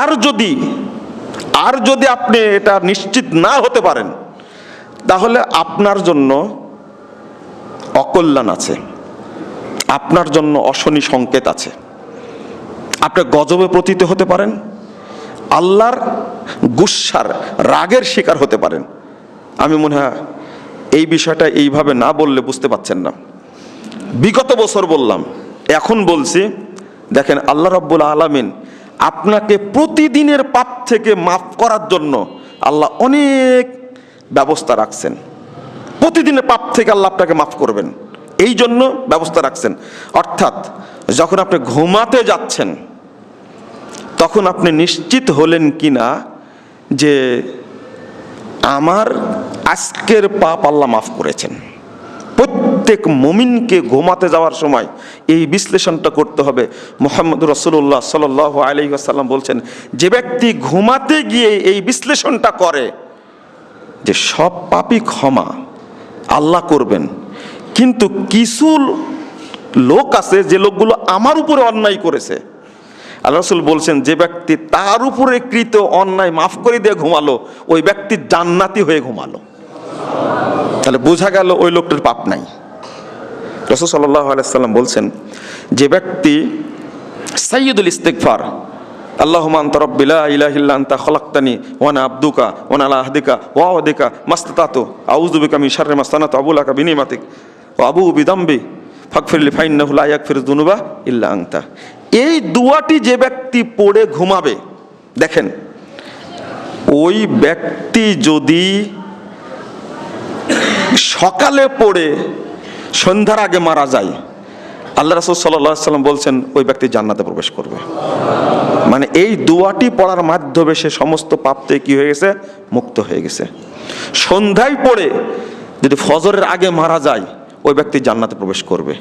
Speaker 1: আর যদি আপনি এটা নিশ্চিত না হতে পারেন, তাহলে আপনার জন্য অকল্যাণ আছে, আপনার জন্য অশনি সংকেত আছে। আপনি গজবে পতিত হতে পারেন, আল্লাহর গুসার রাগের শিকার হতে পারেন। আমি মনে হয় এই বিষয়টা এইভাবে না বললে বুঝতে পারছেন না। বিগত বছর বললাম, এখন বলছি, দেখেন আল্লাহ রাব্বুল আলামিন আপনাকে প্রতিদিনের পাপ থেকে মাফ করার জন্য আল্লাহ অনেক ব্যবস্থা রাখছেন। প্রতিদিনের পাপ থেকে আল্লাহ আপনাকে মাফ করবেন, এই জন্য ব্যবস্থা রাখছেন। অর্থাৎ যখন আপনি ঘুমাতে যাচ্ছেন, তখন আপনি নিশ্চিত হলেন কিনা যে আমার আজকের পাপ আল্লাহ মাফ করেছেন। প্রত্যেক মুমিনকে ঘুমাতে যাওয়ার সময় এই বিশ্লেষণটা করতে হবে। মুহাম্মদ রাসূলুল্লাহ সাল্লাল্লাহু আলাইহি ওয়াসাল্লাম বলছেন, যে ব্যক্তি ঘুমাতে গিয়ে এই বিশ্লেষণটা করে যে সব পাপই ক্ষমা আল্লাহ করবেন, কিন্তু কিছু লোক আছে যে লোকগুলো আমার উপরে অন্যায় করেছে, আল্লাহ রাসূল বলছেন যে ব্যক্তি তার উপরে কৃত অন্যায় মাফ করে দিয়ে ঘুমালো, ওই ব্যক্তি জান্নাতি হয়ে ঘুমালো। তাহলে বোঝা গেল ওই লোকটার পাপ নাই। রাসূল সাল্লাল্লাহু আলাইহি ওয়াসাল্লাম বলছেন, যে ব্যক্তি সাইয়্যিদুল ইস্তিগফার, আল্লাহুম্মা আনতা রাব্বি লা ইলাহা ইল্লা আনতা খালাকতানি ওয়া আনা আবদুকা ওয়া আনা আলা আহদিকা ওয়া ওয়াদিকা মাসতাতাতু আউযু বিকা মিন শাররি মা সানাতু আবু লাকা বিনিমাতিক ওয়া আবু বিদামবি ফাগফিরলি ফাইন্নাহু লা ইয়াগফিরুয যুনুবা ইল্লা আনতা। এই দুয়াটি যে ব্যক্তি পড়ে ঘুমাবে, দেখেন ওই ব্যক্তি যদি সকালে পড়ে সন্ধ্যার আগে মারা যায়, আল্লাহ রাসূল সাল্লাল্লাহু আলাইহি ওয়াসাল্লাম বলছেন ওই ব্যক্তি জান্নাতে প্রবেশ করবে। মানে এই দুয়াটি পড়ার মাধ্যমে সে সমস্ত পাপ থেকে কি হয়ে গেছে, মুক্ত হয়ে গেছে। সন্ধ্যায় পড়ে যদি ফজরের আগে মারা যায়, ওই ব্যক্তি জান্নাতে প্রবেশ করবে,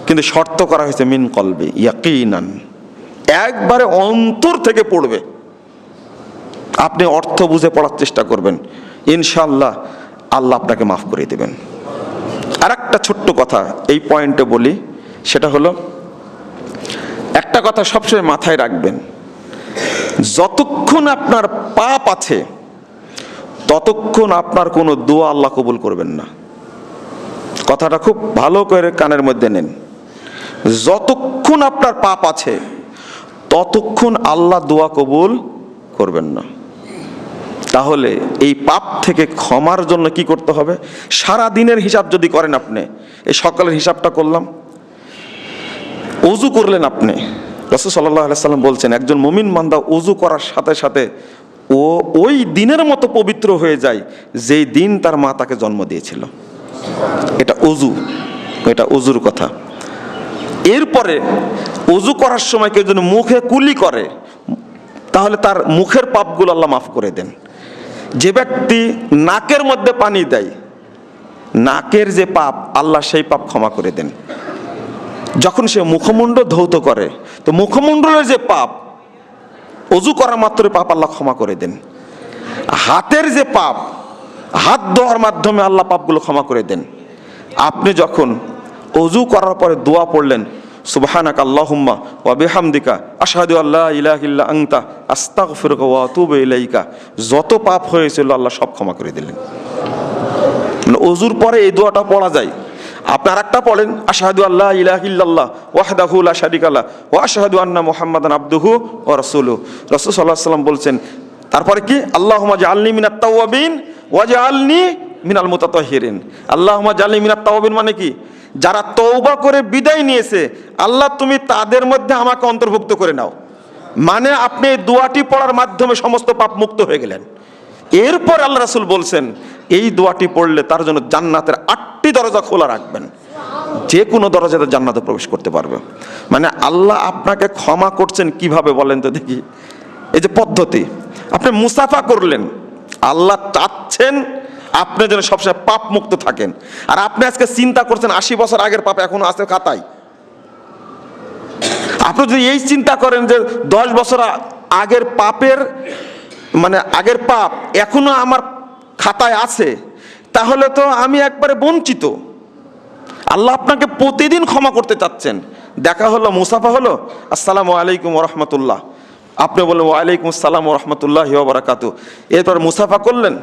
Speaker 1: কিন্তু শর্ত করা হয়েছে মিন কলবি ইয়াকিনান, একবারে অন্তর থেকে পড়বে। আপনি অর্থ বুঝে পড়ার চেষ্টা করবেন, ইনশাআল্লাহ আল্লাহ আপনাকে মাফ করে দেবেন। আর একটা ছোট্ট কথা এই পয়েন্টে বলি, সেটা হলো, একটা কথা সবসময় মাথায় রাখবেন, যতক্ষণ আপনার পাপ আছে ততক্ষণ আপনার কোনো দোয়া আল্লাহ কবুল করবেন না। কথাটা খুব ভালো করে কানের মধ্যে নেন। যতক্ষণ আপনার পাপ আছে ততক্ষণ আল্লাহ দোয়া কবুল করবেন না। তাহলে এই পাপ থেকে ক্ষমার জন্য কি করতে হবে? সারা দিনের হিসাব যদি করেন, আপনি এই সকালের হিসাবটা করলাম, ওযু করলেন আপনি, রাসূল সাল্লাল্লাহু আলাইহি ওয়াসাল্লাম বলছেন একজন মুমিন বান্দা ওযু করার সাথে সাথে ও ওই দিনের মতো পবিত্র হয়ে যায় যেই দিন তার মা তাকে জন্ম দিয়েছিল। এটা ওযু, এটা ওযুর কথা। এরপরে ওযু করার সময় কেউ যদি মুখে কুলি করে, তাহলে তার মুখের পাপগুলো আল্লাহ মাফ করে দেন। যে ব্যক্তি নাকের মধ্যে পানি দেয়, নাকের যে পাপ আল্লাহ সেই পাপ ক্ষমা করে দেন। যখন সে মুখমণ্ডল ধৌত করে, তো মুখমণ্ডলের যে পাপ ওযু করা মাত্র পাপ আল্লাহ ক্ষমা করে দেন। হাতের যে পাপ, হাত ধোয়ার মাধ্যমে আল্লাহ পাপগুলো ক্ষমা করে দেন। আপনি যখন ওযু করার পরে দোয়া পড়লেন, সুবহানাকা আল্লাহুম্মা ওয়া বিহামদিকা আশহাদু আল্লা ইলাহা ইল্লা আনতা আস্তাগফিরুকা ওয়া আতুবু ইলাইকা, যত পাপ হয়েছিল আল্লাহ সব ক্ষমা করে দিলেন। মানে ওযুর পরে এই দোয়াটা পড়া যায়। আপনি আরেকটা পড়েন, আশহাদু আল্লা ইলাহা ইল্লাল্লাহ ওয়াহদাহু লা শারীকা লাহু ওয়া আশহাদু আন্না মুহাম্মাদান আবদুহু ওয়া রাসূলুহু। রাসূল সাল্লাল্লাহু আলাইহি ওয়াসাল্লাম বলছেন তারপরে কি, আল্লাহুম্মা জাআলনি মিনাত তাওয়াবিন ওয়া জাআলনি মিনাল মুতাতাহহিরিন। আল্লাহুম্মা জাআলনি মিনাত তাওয়াবিন মানে কি, যারা তওবা করে বিদায় নিয়েছে আল্লাহ তুমি তাদের মধ্যে আমাকে অন্তর্ভুক্ত করে নাও। মানে আপনি এই দোয়াটি পড়ার মাধ্যমে সমস্ত পাপ মুক্ত হয়ে গেলেন। এরপর আল্লাহ রাসূল বলছেন এই দোয়াটি পড়লে তার জন্য জান্নাতের 8টি দরজা খোলা রাখবেন, যে কোনো দরজাতে জান্নাতে প্রবেশ করতে পারবে। মানে আল্লাহ আপনাকে ক্ষমা করছেন কিভাবে বলেন তো দেখি। এই যে পদ্ধতি, আপনি মুসাফা করলেন, আল্লাহ চাচ্ছেন আপনি যেন সবসময় পাপ মুক্ত থাকেন। আর আপনি আজকে চিন্তা করছেন 80 বছর আগের পাপ এখনো আছে খাতায়। আপনি যদি এই চিন্তা করেন যে 10 বছর আগের পাপের মানে আগের পাপ এখনো আমার খাতায় আছে, তাহলে তো আমি একবারে বঞ্চিত। আল্লাহ আপনাকে প্রতিদিন ক্ষমা করতে চাচ্ছেন। দেখা হলো, মুসাফা হলো, আসসালামু আলাইকুম ওয়া রাহমাতুল্লাহ, আপনি বললেন ওয়া আলাইকুম আসসালাম ওয়া রাহমাতুল্লাহি ওয়া বারাকাতুহু। এরপর মুসাফা করলেন,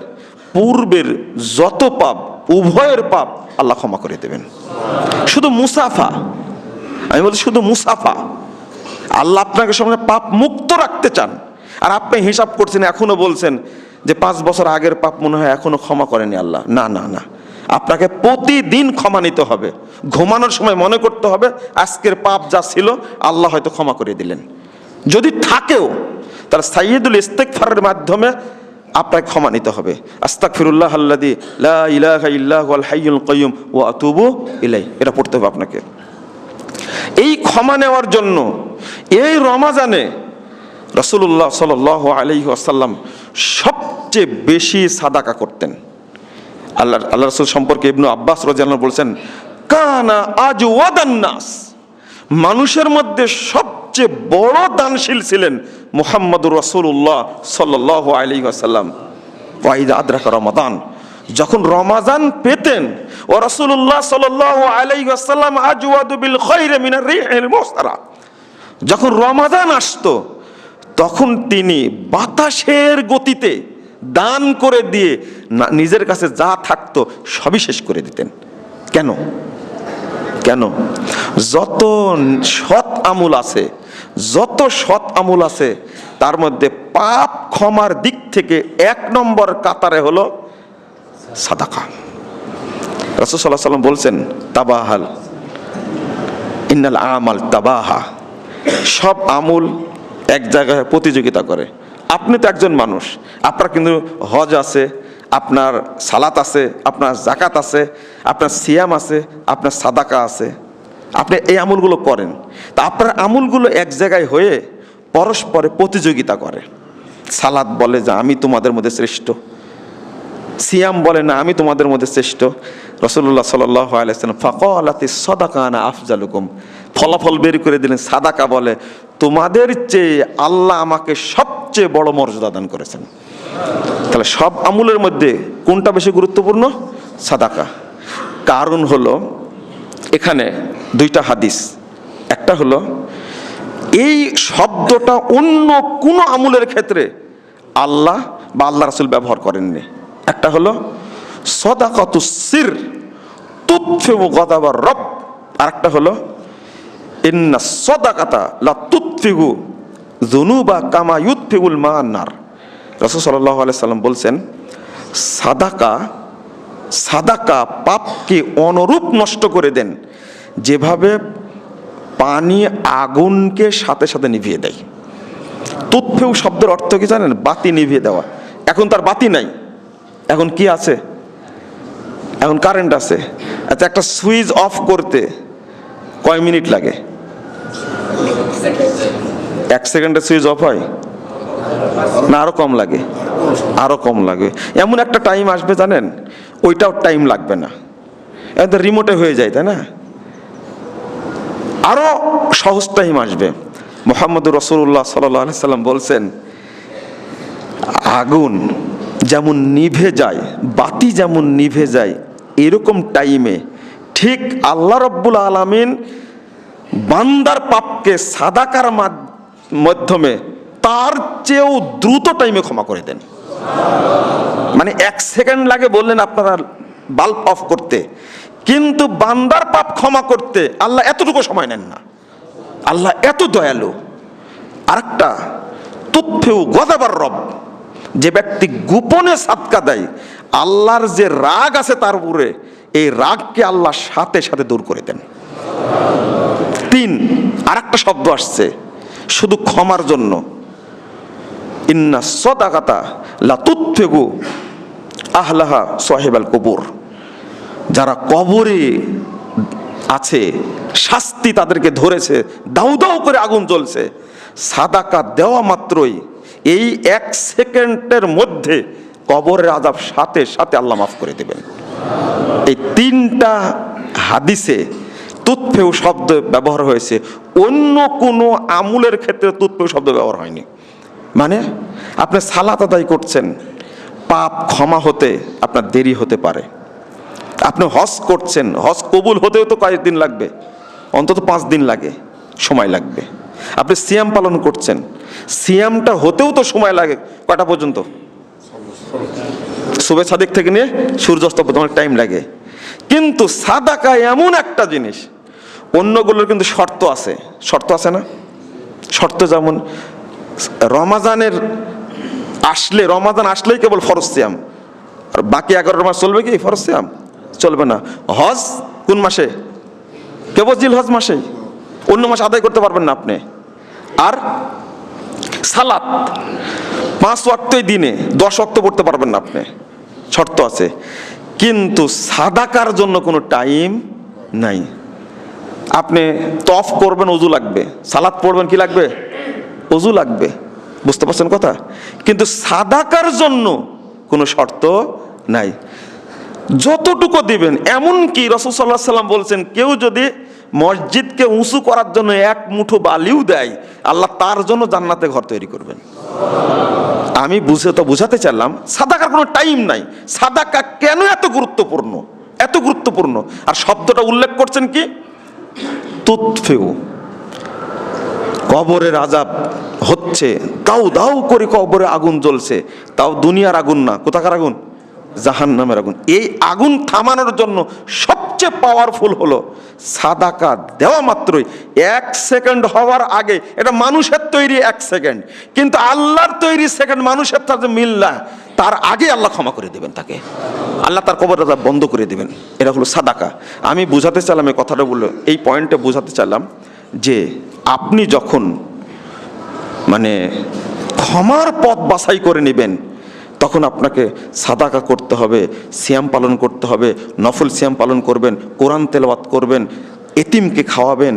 Speaker 1: পূর্বের যত পাপ উভয়ের পাপ আল্লাহ ক্ষমা করে দেবেন। শুধু মুসাফা, আমি বলছি শুধু মুসাফা। আল্লাহ আপনাকে সঙ্গে পাপ মুক্ত রাখতে চান। আর আপনি হিসাব করছেন, এখনো বলছেন যে 5 বছর আগের পাপ মনে হয় এখনো ক্ষমা করেনি আল্লাহ। না না না, আপনাকে প্রতিদিন ক্ষমা নিতে হবে। ঘুমানোর সময় মনে করতে হবে আজকের পাপ যা ছিল আল্লাহ হয়তো ক্ষমা করে দিলেন। যদি থাকেও তার সাইয়্যিদুল ইস্তিগফারের মাধ্যমে আপনাকে ক্ষমা নিতে হবে। আস্তাগফিরুল্লাহ আল্লাযী লা ইলাহা ইল্লা হুয়াল হাইয়ুল কাইয়্যুম ওয়া আতুবু ইলাইহি, এটা পড়তে হবে আপনাকে। এই ক্ষমা নেওয়ার জন্য এই রমাজানে রাসূলুল্লাহ সাল্লাল্লাহু আলাইহি ওয়াসাল্লাম সবচেয়ে বেশি সাদাকা করতেন। আল্লাহ রাসূল সম্পর্কে ইবনু আব্বাস রাদিয়াল্লাহু আনহু বলছেন, কানা আজওয়াদান নাস, মানুষের মধ্যে সবচেয়ে বড় দানশীল ছিলেন মুহাম্মদুর রাসূলুল্লাহ সাল্লাল্লাহু আলাইহি ওয়াসাল্লাম। ওয়া ইযা আদরাকা রমাদান, যখন রমাজান পেতেন, ও রাসূলুল্লাহ সাল্লাল্লাহু আলাইহি ওয়াসাল্লাম আজওয়াদু বিল খায়রি মিনার রিহিল মুসতারা, যখন রমাজান আসতো তখন তিনি বাতাসের গতিতে দান করে দিয়ে নিজের কাছে যা থাকতো সবই শেষ করে দিতেন। কেন? কেন? যত সৎ আমল আছে, যত সৎ আমল আছে তার মধ্যে পাপ ক্ষমার দিক থেকে 1 নম্বর কাতারে হলো সাদাকা। রাসূল সাল্লাল্লাহু আলাইহি ওয়াসাল্লাম বলছেন, তাবাহাল ইন্নাল আমাল তাবাহা, সব আমল এক জায়গায় প্রতিযোগিতা করে। আপনি তো একজন মানুষ, আপনার কিন্তু হজ আছে, আপনার সালাত আছে, আপনার যাকাত আছে, আপনার সিয়াম আছে, আপনার সাদাকা আছে, আপনি এই আমলগুলো করেন। তা আপনার আমলগুলো এক জায়গায় হয়ে পরস্পরে প্রতিযোগিতা করে। সালাত বলে যে আমি তোমাদের মধ্যে শ্রেষ্ঠ, সিয়াম বলে না আমি তোমাদের মধ্যে শ্রেষ্ঠ। রাসূলুল্লাহ সাল্লাল্লাহু আলাইহি ওয়াসাল্লাম ফাকালাতিস সাদাকা আনা আফজালুকুম, ফলাফল বের করে দিলেন, সাদাকা বলে তোমাদের চেয়ে আল্লাহ আমাকে সবচেয়ে বড় মর্যাদা দান করেছেন। তাহলে সব আমলের মধ্যে কোনটা বেশি গুরুত্বপূর্ণ? সাদাকা। কারণ হলো এখানে 2টা হাদিস। একটা হলো এই শব্দটা অন্য কোনো আমলের ক্ষেত্রে আল্লাহ বা আল্লাহ রাসূল ব্যবহার করেননি। একটা হলো সাদাকাতুস সির তুতফিউ গাদাবার রব, আর একটা হলো ইন্না সাদাকাতা লা তুতফিউ যুনুবা কামা ইউতফিউল মা'আন নার। রাসূল সাল্লাল্লাহু আলাইহি সাল্লাম বলছেন, সাদাকা পাপকে অনুরূপ নষ্ট করে দেন যেভাবে পানি আগুনকে সাথে সাথে নিভিয়ে দেয়। তুতফিউ শব্দের অর্থ কি জানেন? বাতি নিভিয়ে দেওয়া। এখন তার বাতি নাই, এখন কি আছে? এখন কারেন্ট আছে। আচ্ছা, একটা সুইচ অফ করতে কয় মিনিট লাগে? 1 সেকেন্ডে সুইচ অফ হয় না আরো কম লাগে? আরো কম লাগে। এমন একটা টাইম আসবে জানেন, ওইটাও টাইম লাগবে না, এটা রিমোটে হয়ে যায়, তাই না? আরো সহজ টাইম আসবে। মুহাম্মদুর রাসূলুল্লাহ সাল্লাল্লাহু আলাইহি সাল্লাম বলছেন, আগুন যেমন নিভে যায়, বাতি যেমন নিভে যায়, এরকম টাইমে ঠিক আল্লাহ রাব্বুল আলামিন বান্দার পাপকে সাদাকার মাধ্যমে তার চেয়েও দ্রুত টাইমে ক্ষমা করে দেন। মানে 1 সেকেন্ড লাগে বললেন আপনারা বাল্ব অফ করতে, কিন্তু বান্দার পাপ ক্ষমা করতে আল্লাহ এতটুকু সময় নেন না। আল্লাহ এত দয়ালু। আরেকটা তুৎফেউ গদাবার রব, যে ব্যক্তি গোপনে সাদকা দেয়, আল্লাহর যে রাগ আছে তার উপরে, এই রাগকে আল্লাহ সাথে সাথে দূর করে দেন। 3, আরেকটা শব্দ আসছে শুধু ক্ষমার জন্য, ইন্না সাদাকাতা লা তুৎফেউ আহলাহা সাহিবাল কবর। যারা কবরে আছে, শাস্তি তাদেরকে ধরেছে, দাউ দাউ করে আগুন জ্বলছে, সাদাকা দেওয়া মাত্রই এই 1 সেকেন্ডের মধ্যে কবরের আযাব সাথে সাথে আল্লাহ মাফ করে দেবেন। এই 3টা হাদিসে তুৎফেউ শব্দ ব্যবহার হয়েছে, অন্য কোনো আমলের ক্ষেত্রে তুৎফেউ শব্দ ব্যবহার হয়নি। মানে আপনি সালাত আদায় করছেন, পাপ ক্ষমা হতে আপনার দেরি হতে পারে। আপনি হজ করছেন, হজ কবুল হতেও তো কয়েকদিন লাগবে, অন্তত 5 দিন লাগে, সময় লাগবে। আপনি সিয়াম পালন করছেন, সিয়ামটা হতেও তো সময় লাগে, কটা পর্যন্ত? সুবে সাদিক থেকে নিয়ে সূর্যাস্ত পর্যন্ত অনেক টাইম লাগে। কিন্তু সাদাকা এমন একটা জিনিস, অন্যগুলোর কিন্তু শর্ত আছে, শর্ত আছে না? শর্ত যেমন রমাজানের আসলে, রমাজান আসলেই কেবল ফরজ সিয়াম, আর বাকি 11 মাস চলবে কি ফরজ সিয়াম? চলবে না। হজ কোন মাসে? কেবল জিলহজ মাসে, অন্য মাসে আদায় করতে পারবেন না আপনি। আর সালাত 5 ওয়াক্তই দিনে 10 ওয়াক্ত পড়তে পারবেন না আপনি, শর্ত আছে। কিন্তু সাদাকার জন্য কোনো টাইম নাই। আপনি তফ করবেন, ওযু লাগবে, সালাত পড়বেন, কি লাগবে? ওযু লাগবে। বুঝতে পারছেন কথা? কিন্তু সাদাকার জন্য কোনো শর্ত নাই, যতটুকু দিবেন। এমনকি রাসূল সাল্লাল্লাহু আলাইহি ওয়াসাল্লাম বলছেন, কেউ যদি মসজিদকে উঁচু করার জন্য 1 মুঠো বালিও দেয়, আল্লাহ তার জন্য জান্নাতে ঘর তৈরি করবেন। আমি বুঝাতে চাইলাম সাদাকার কোনো টাইম নাই। সাদাকা কেন এত গুরুত্বপূর্ণ, এত গুরুত্বপূর্ণ? আর শব্দটা উল্লেখ করছেন কি? তুৎফেউ। কবরের আযাব হচ্ছে, দাউ দাউ করে কবরে আগুন জ্বলছে, তাও দুনিয়ার আগুন না, কোথাকার আগুন? জাহান্নামের আগুন। এই আগুন থামানোর জন্য সবচেয়ে পাওয়ারফুল হলো সাদাকা দেওয়া মাত্রই। 1 সেকেন্ড হওয়ার আগে, এটা মানুষের তৈরি 1 সেকেন্ড, কিন্তু আল্লাহর তৈরি সেকেন্ড মানুষের সাথে মিল না, তার আগে আল্লাহ ক্ষমা করে দেবেন তাকে, আল্লাহ তার কবরের আযাব বন্ধ করে দেবেন। এটা হলো সাদাকা। আমি বুঝাতে চাইলাম, এই কথাটা বললো, এই পয়েন্টে বুঝাতে চাইলাম যে আপনি যখন মানে ক্ষমার পথ বাছাই করে নেবেন, তখন আপনাকে সাদাকা করতে হবে, সিয়াম পালন করতে হবে, নফল সিয়াম পালন করবেন, কোরআন তেলাওয়াত করবেন, এতিমকে খাওয়াবেন,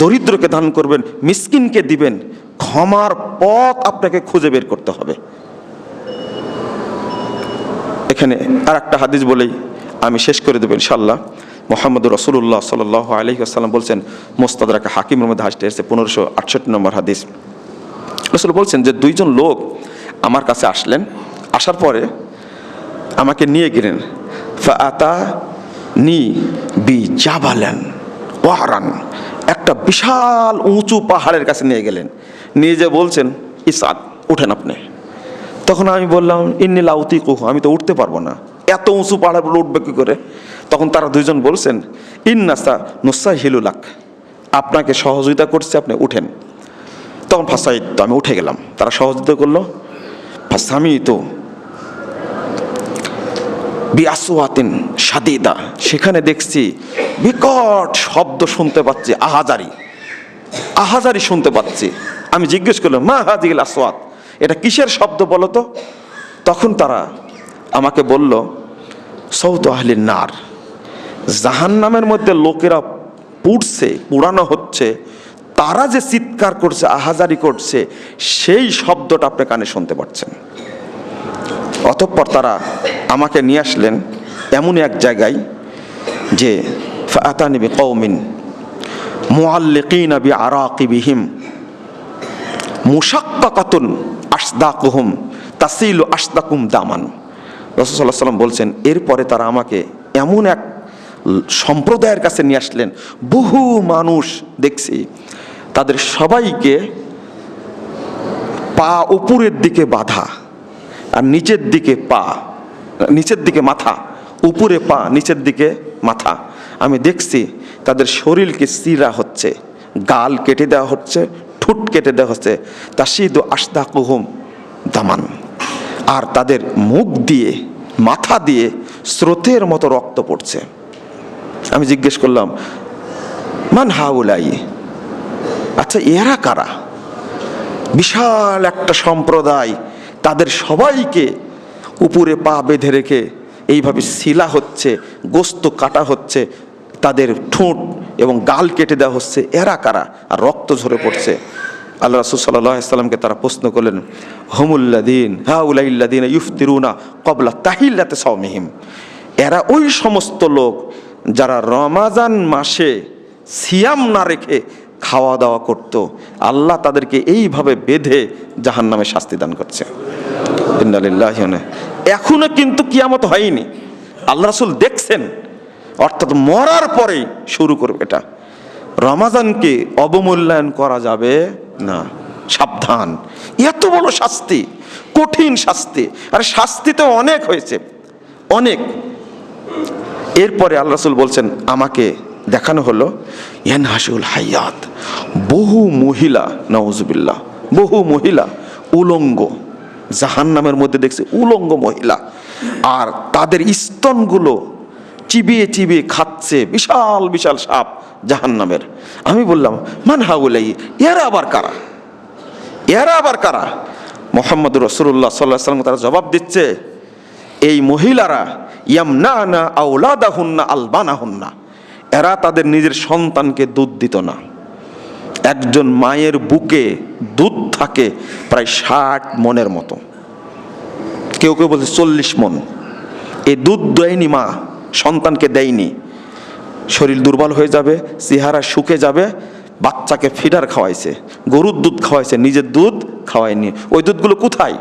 Speaker 1: দরিদ্রকে দান করবেন, মিসকিনকে দিবেন। ক্ষমার পথ আপনাকে খুঁজে বের করতে হবে। এখানে আর একটা হাদিস বলেই আমি শেষ করে দেব ইনশাআল্লাহ। মুহাম্মদুর রাসূলুল্লাহ সাল্লাল্লাহু আলাইহি ওয়াসাল্লাম বলছেন, মুস্তাদরাক হাকিমের মধ্যে হাদিসটা এসেছে, 1568 নম্বর হাদিস। রাসূল বলছেন যে 2 জন লোক আমার কাছে আসলেন, আসার পরে আমাকে নিয়ে গেলেন, ফাআতানি বিজাবালান ওয়ারান, একটা বিশাল উঁচু পাহাড়ের কাছে নিয়ে গেলেন, নিয়ে যে বলছেন, ইসাদ, উঠেন আপনি। তখন আমি বললাম, ইন্নী লা উতিকুহু, আমি তো উঠতে পারবো না, এত উঁচু পাহাড়ের উপর উঠবে কি করে? তখন তারা 2 জন বলছেন, ইন্নাসা নুসাহিলু লাক, আপনাকে সহযোগিতা করছে, আপনি উঠেন। তখন ফাসাইত, আমি উঠে গেলাম, তারা সহযোগিতা করলো। ফাসামিতু বিআসওয়াতিন শাদীদা, সেখানে দেখছি বিকট শব্দ শুনতে পাচ্ছি, আহাজারি, আহাজারি শুনতে পাচ্ছি। আমি জিজ্ঞেস করলাম, মা হাযিহিল আসওয়াত, এটা কিসের শব্দ বলো তো? তখন তারা আমাকে বলল, সাউতু আহলিন নার, জাহান্নামের মধ্যে লোকেরা পুড়ছে, পুড়ানো হচ্ছে, তারা যে চিৎকার করছে, আহাজারি করছে, সেই শব্দটা আপনি কানে শুনতে পাচ্ছেন। অতঃপর তারা আমাকে নিয়ে আসলেন এমন এক জায়গায়, যে ফাআতানি বিকওমিন মুআল্লিকিনা বিআরাকিবিহিম মুশাক্কাকাতুন আসদাকুহুম তাসিলু আসদাকুম দামান। রাসূল সাল্লাল্লাহু আলাইহি ওয়াসাল্লাম বলছেন, এরপরে তারা আমাকে এমন এক সম্প্রদায়ের কাছে নিয়ে আসলেন, বহু মানুষ দেখছি, তাদের সবাইকে পা উপরের দিকে বাঁধা, আর নিচের দিকে পা, নিচের দিকে মাথা, উপরে পা, নিচের দিকে মাথা, আমি দেখছি তাদের শরীরকে চিরা হচ্ছে, গাল কেটে দেওয়া হচ্ছে, ঠোঁট কেটে দেওয়া হচ্ছে, তাশিদু আশদাকুহুম দামান, আর তাদের মুখ দিয়ে মাথা দিয়ে স্রোতের মতো রক্ত পড়ছে। আমি জিজ্ঞেস করলাম, মান হাউলাই, আচ্ছা এরা কারা? বিশাল একটা সম্প্রদায়, তাদের সবাইকে উপরে পা বেঁধে রেখে এইভাবে শিলা হচ্ছে, গোস্ত কাটা হচ্ছে, তাদের ঠোঁট এবং গাল কেটে দেওয়া হচ্ছে, এরা কারা? আর রক্ত ঝরে পড়ছে। আল্লাহ রাসূল সাল্লাল্লাহু আলাইহি সাল্লামকে তারা প্রশ্ন করলেন, হুমুল্লাযীন হাউলাইল্লাযীনা ইফতিরুনা ক্বাবলা তাহিল্লাতি সাওমিহিম, এরা ওই সমস্ত লোক যারা রমাজান মাসে সিয়াম না রেখে খাওয়া দাওয়া করত, আল্লাহ তাদেরকে এইভাবে বেঁধে জাহান্নামে শাস্তি দান করছে। ইন্না লিল্লাহি ওয়া ইন্না ইলাইহি রাজিউন। এখনো কিন্তু কিয়ামত হয়নি, আল্লাহ রাসূল দেখছেন, অর্থাৎ মরার পরেই শুরু করবে এটা। রমাজানকে অবমূল্যায়ন করা যাবে না, সাবধান। এত বড় শাস্তি, কঠিন শাস্তি, আর শাস্তি তো অনেক হয়েছে, অনেক। এরপরে আল্লাহ রাসূল বলছেন, আমাকে দেখানো হলো ইয়ানহাসুল হায়াত, বহু মহিলা, নাউজুবিল্লাহ, বহু মহিলা উলঙ্গ, জাহান্নামের মধ্যে দেখছে উলঙ্গ মহিলা, আর তাদের স্তনগুলো চিবিয়ে চিবিয়ে খাচ্ছে বিশাল বিশাল সাপ জাহান্নামের। আমি বললাম, মান হাউলাই, এরা আবার কারা? এরা আবার কারা? মুহাম্মদুর রাসূলুল্লাহ সাল্লাল্লাহু আলাইহি ওয়াসাল্লাম তারা জবাব দিচ্ছে, এই মহিলারা ইয়ামনানা আওলাদাহুন্না আলবানাহুন্না, এরা তাদের নিজের সন্তানকে দুধ দিত না। একজন মায়ের বুকে দুধ থাকে প্রায় 60 মনের মতো, কেউ কেউ বলছে 40 মন। এই দুধ দেয়নি মা, সন্তানকে দেয়নি, শরীর দুর্বল হয়ে যাবে, চেহারা শুকে যাবে, বাচ্চাকে ফিডার খাওয়াইছে, গরুর দুধ খাওয়াইছে, নিজের দুধ খাওয়ায়নি। ওই দুধগুলো কোথায়?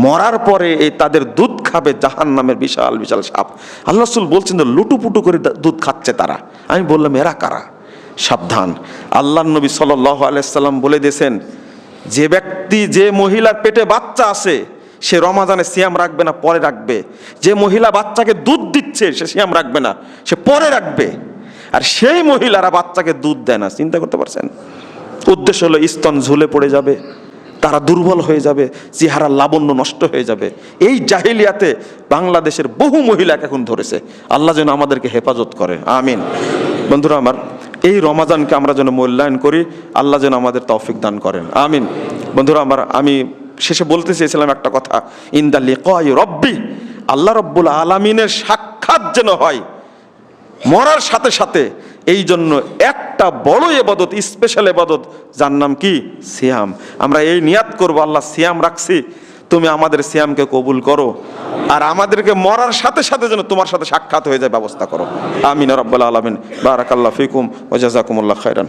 Speaker 1: মরার পরে এই তাদের দুধ খাবে জাহান্নামের বিশাল বিশাল সাপ। আল্লাহ রাসূল বলছেন লুটুপুটু করে দুধ খাচ্ছে তারা। আমি বললাম, এরা কারা? সাবধান। আল্লাহর নবী সাল্লাল্লাহু আলাইহি সাল্লাম বলে দিয়েছেন, যে ব্যক্তি, যে মহিলার পেটে বাচ্চা আছে সে রমাজানে সিয়াম রাখবে না, পরে রাখবে। যে মহিলা বাচ্চাকে দুধ দিচ্ছে সে সিয়াম রাখবে না, সে পরে রাখবে। আর সেই মহিলারা বাচ্চাকে দুধ দেয় না, চিন্তা করতে পারছেন? উদ্দেশ্য হলো স্তন ঝুলে পড়ে যাবে, তারা দুর্বল হয়ে যাবে, চেহারা লাবণ্য নষ্ট হয়ে যাবে। এই জাহিলিয়াতে বাংলাদেশের বহু মহিলাকে এখন ধরেছে। আল্লাহ যেন আমাদেরকে হেফাজত করে, আমিন। বন্ধুরা আমার, এই রমাজানকে আমরা যেন মূল্যায়ন করি, আল্লাহ যেন আমাদের তৌফিক দান করেন, আমিন। বন্ধুরা আমার, আমি শেষে বলতে চেয়েছিলাম একটা কথা, ইনদা লিকাই রব্বি, আল্লাহ রব্বুল আলামিনের সাক্ষাৎ যেন হয় মরার সাথে সাথে। এই জন্য একটা বড় ইবাদত, স্পেশাল ইবাদত, যার নাম কি? সিয়াম। আমরা এই নিয়াত করব, আল্লাহ সিয়াম রাখছি, তুমি আমাদের সিয়ামকে কবুল করো, আর আমাদেরকে মরার সাথে সাথে যেন তোমার সাথে সাক্ষাৎ হয়ে যায় ব্যবস্থা করো, আমিন রাব্বুল আলামিন। বারাকাল্লাহু ফিকুম ওয়া জাযাকুমুল্লাহু খাইরান।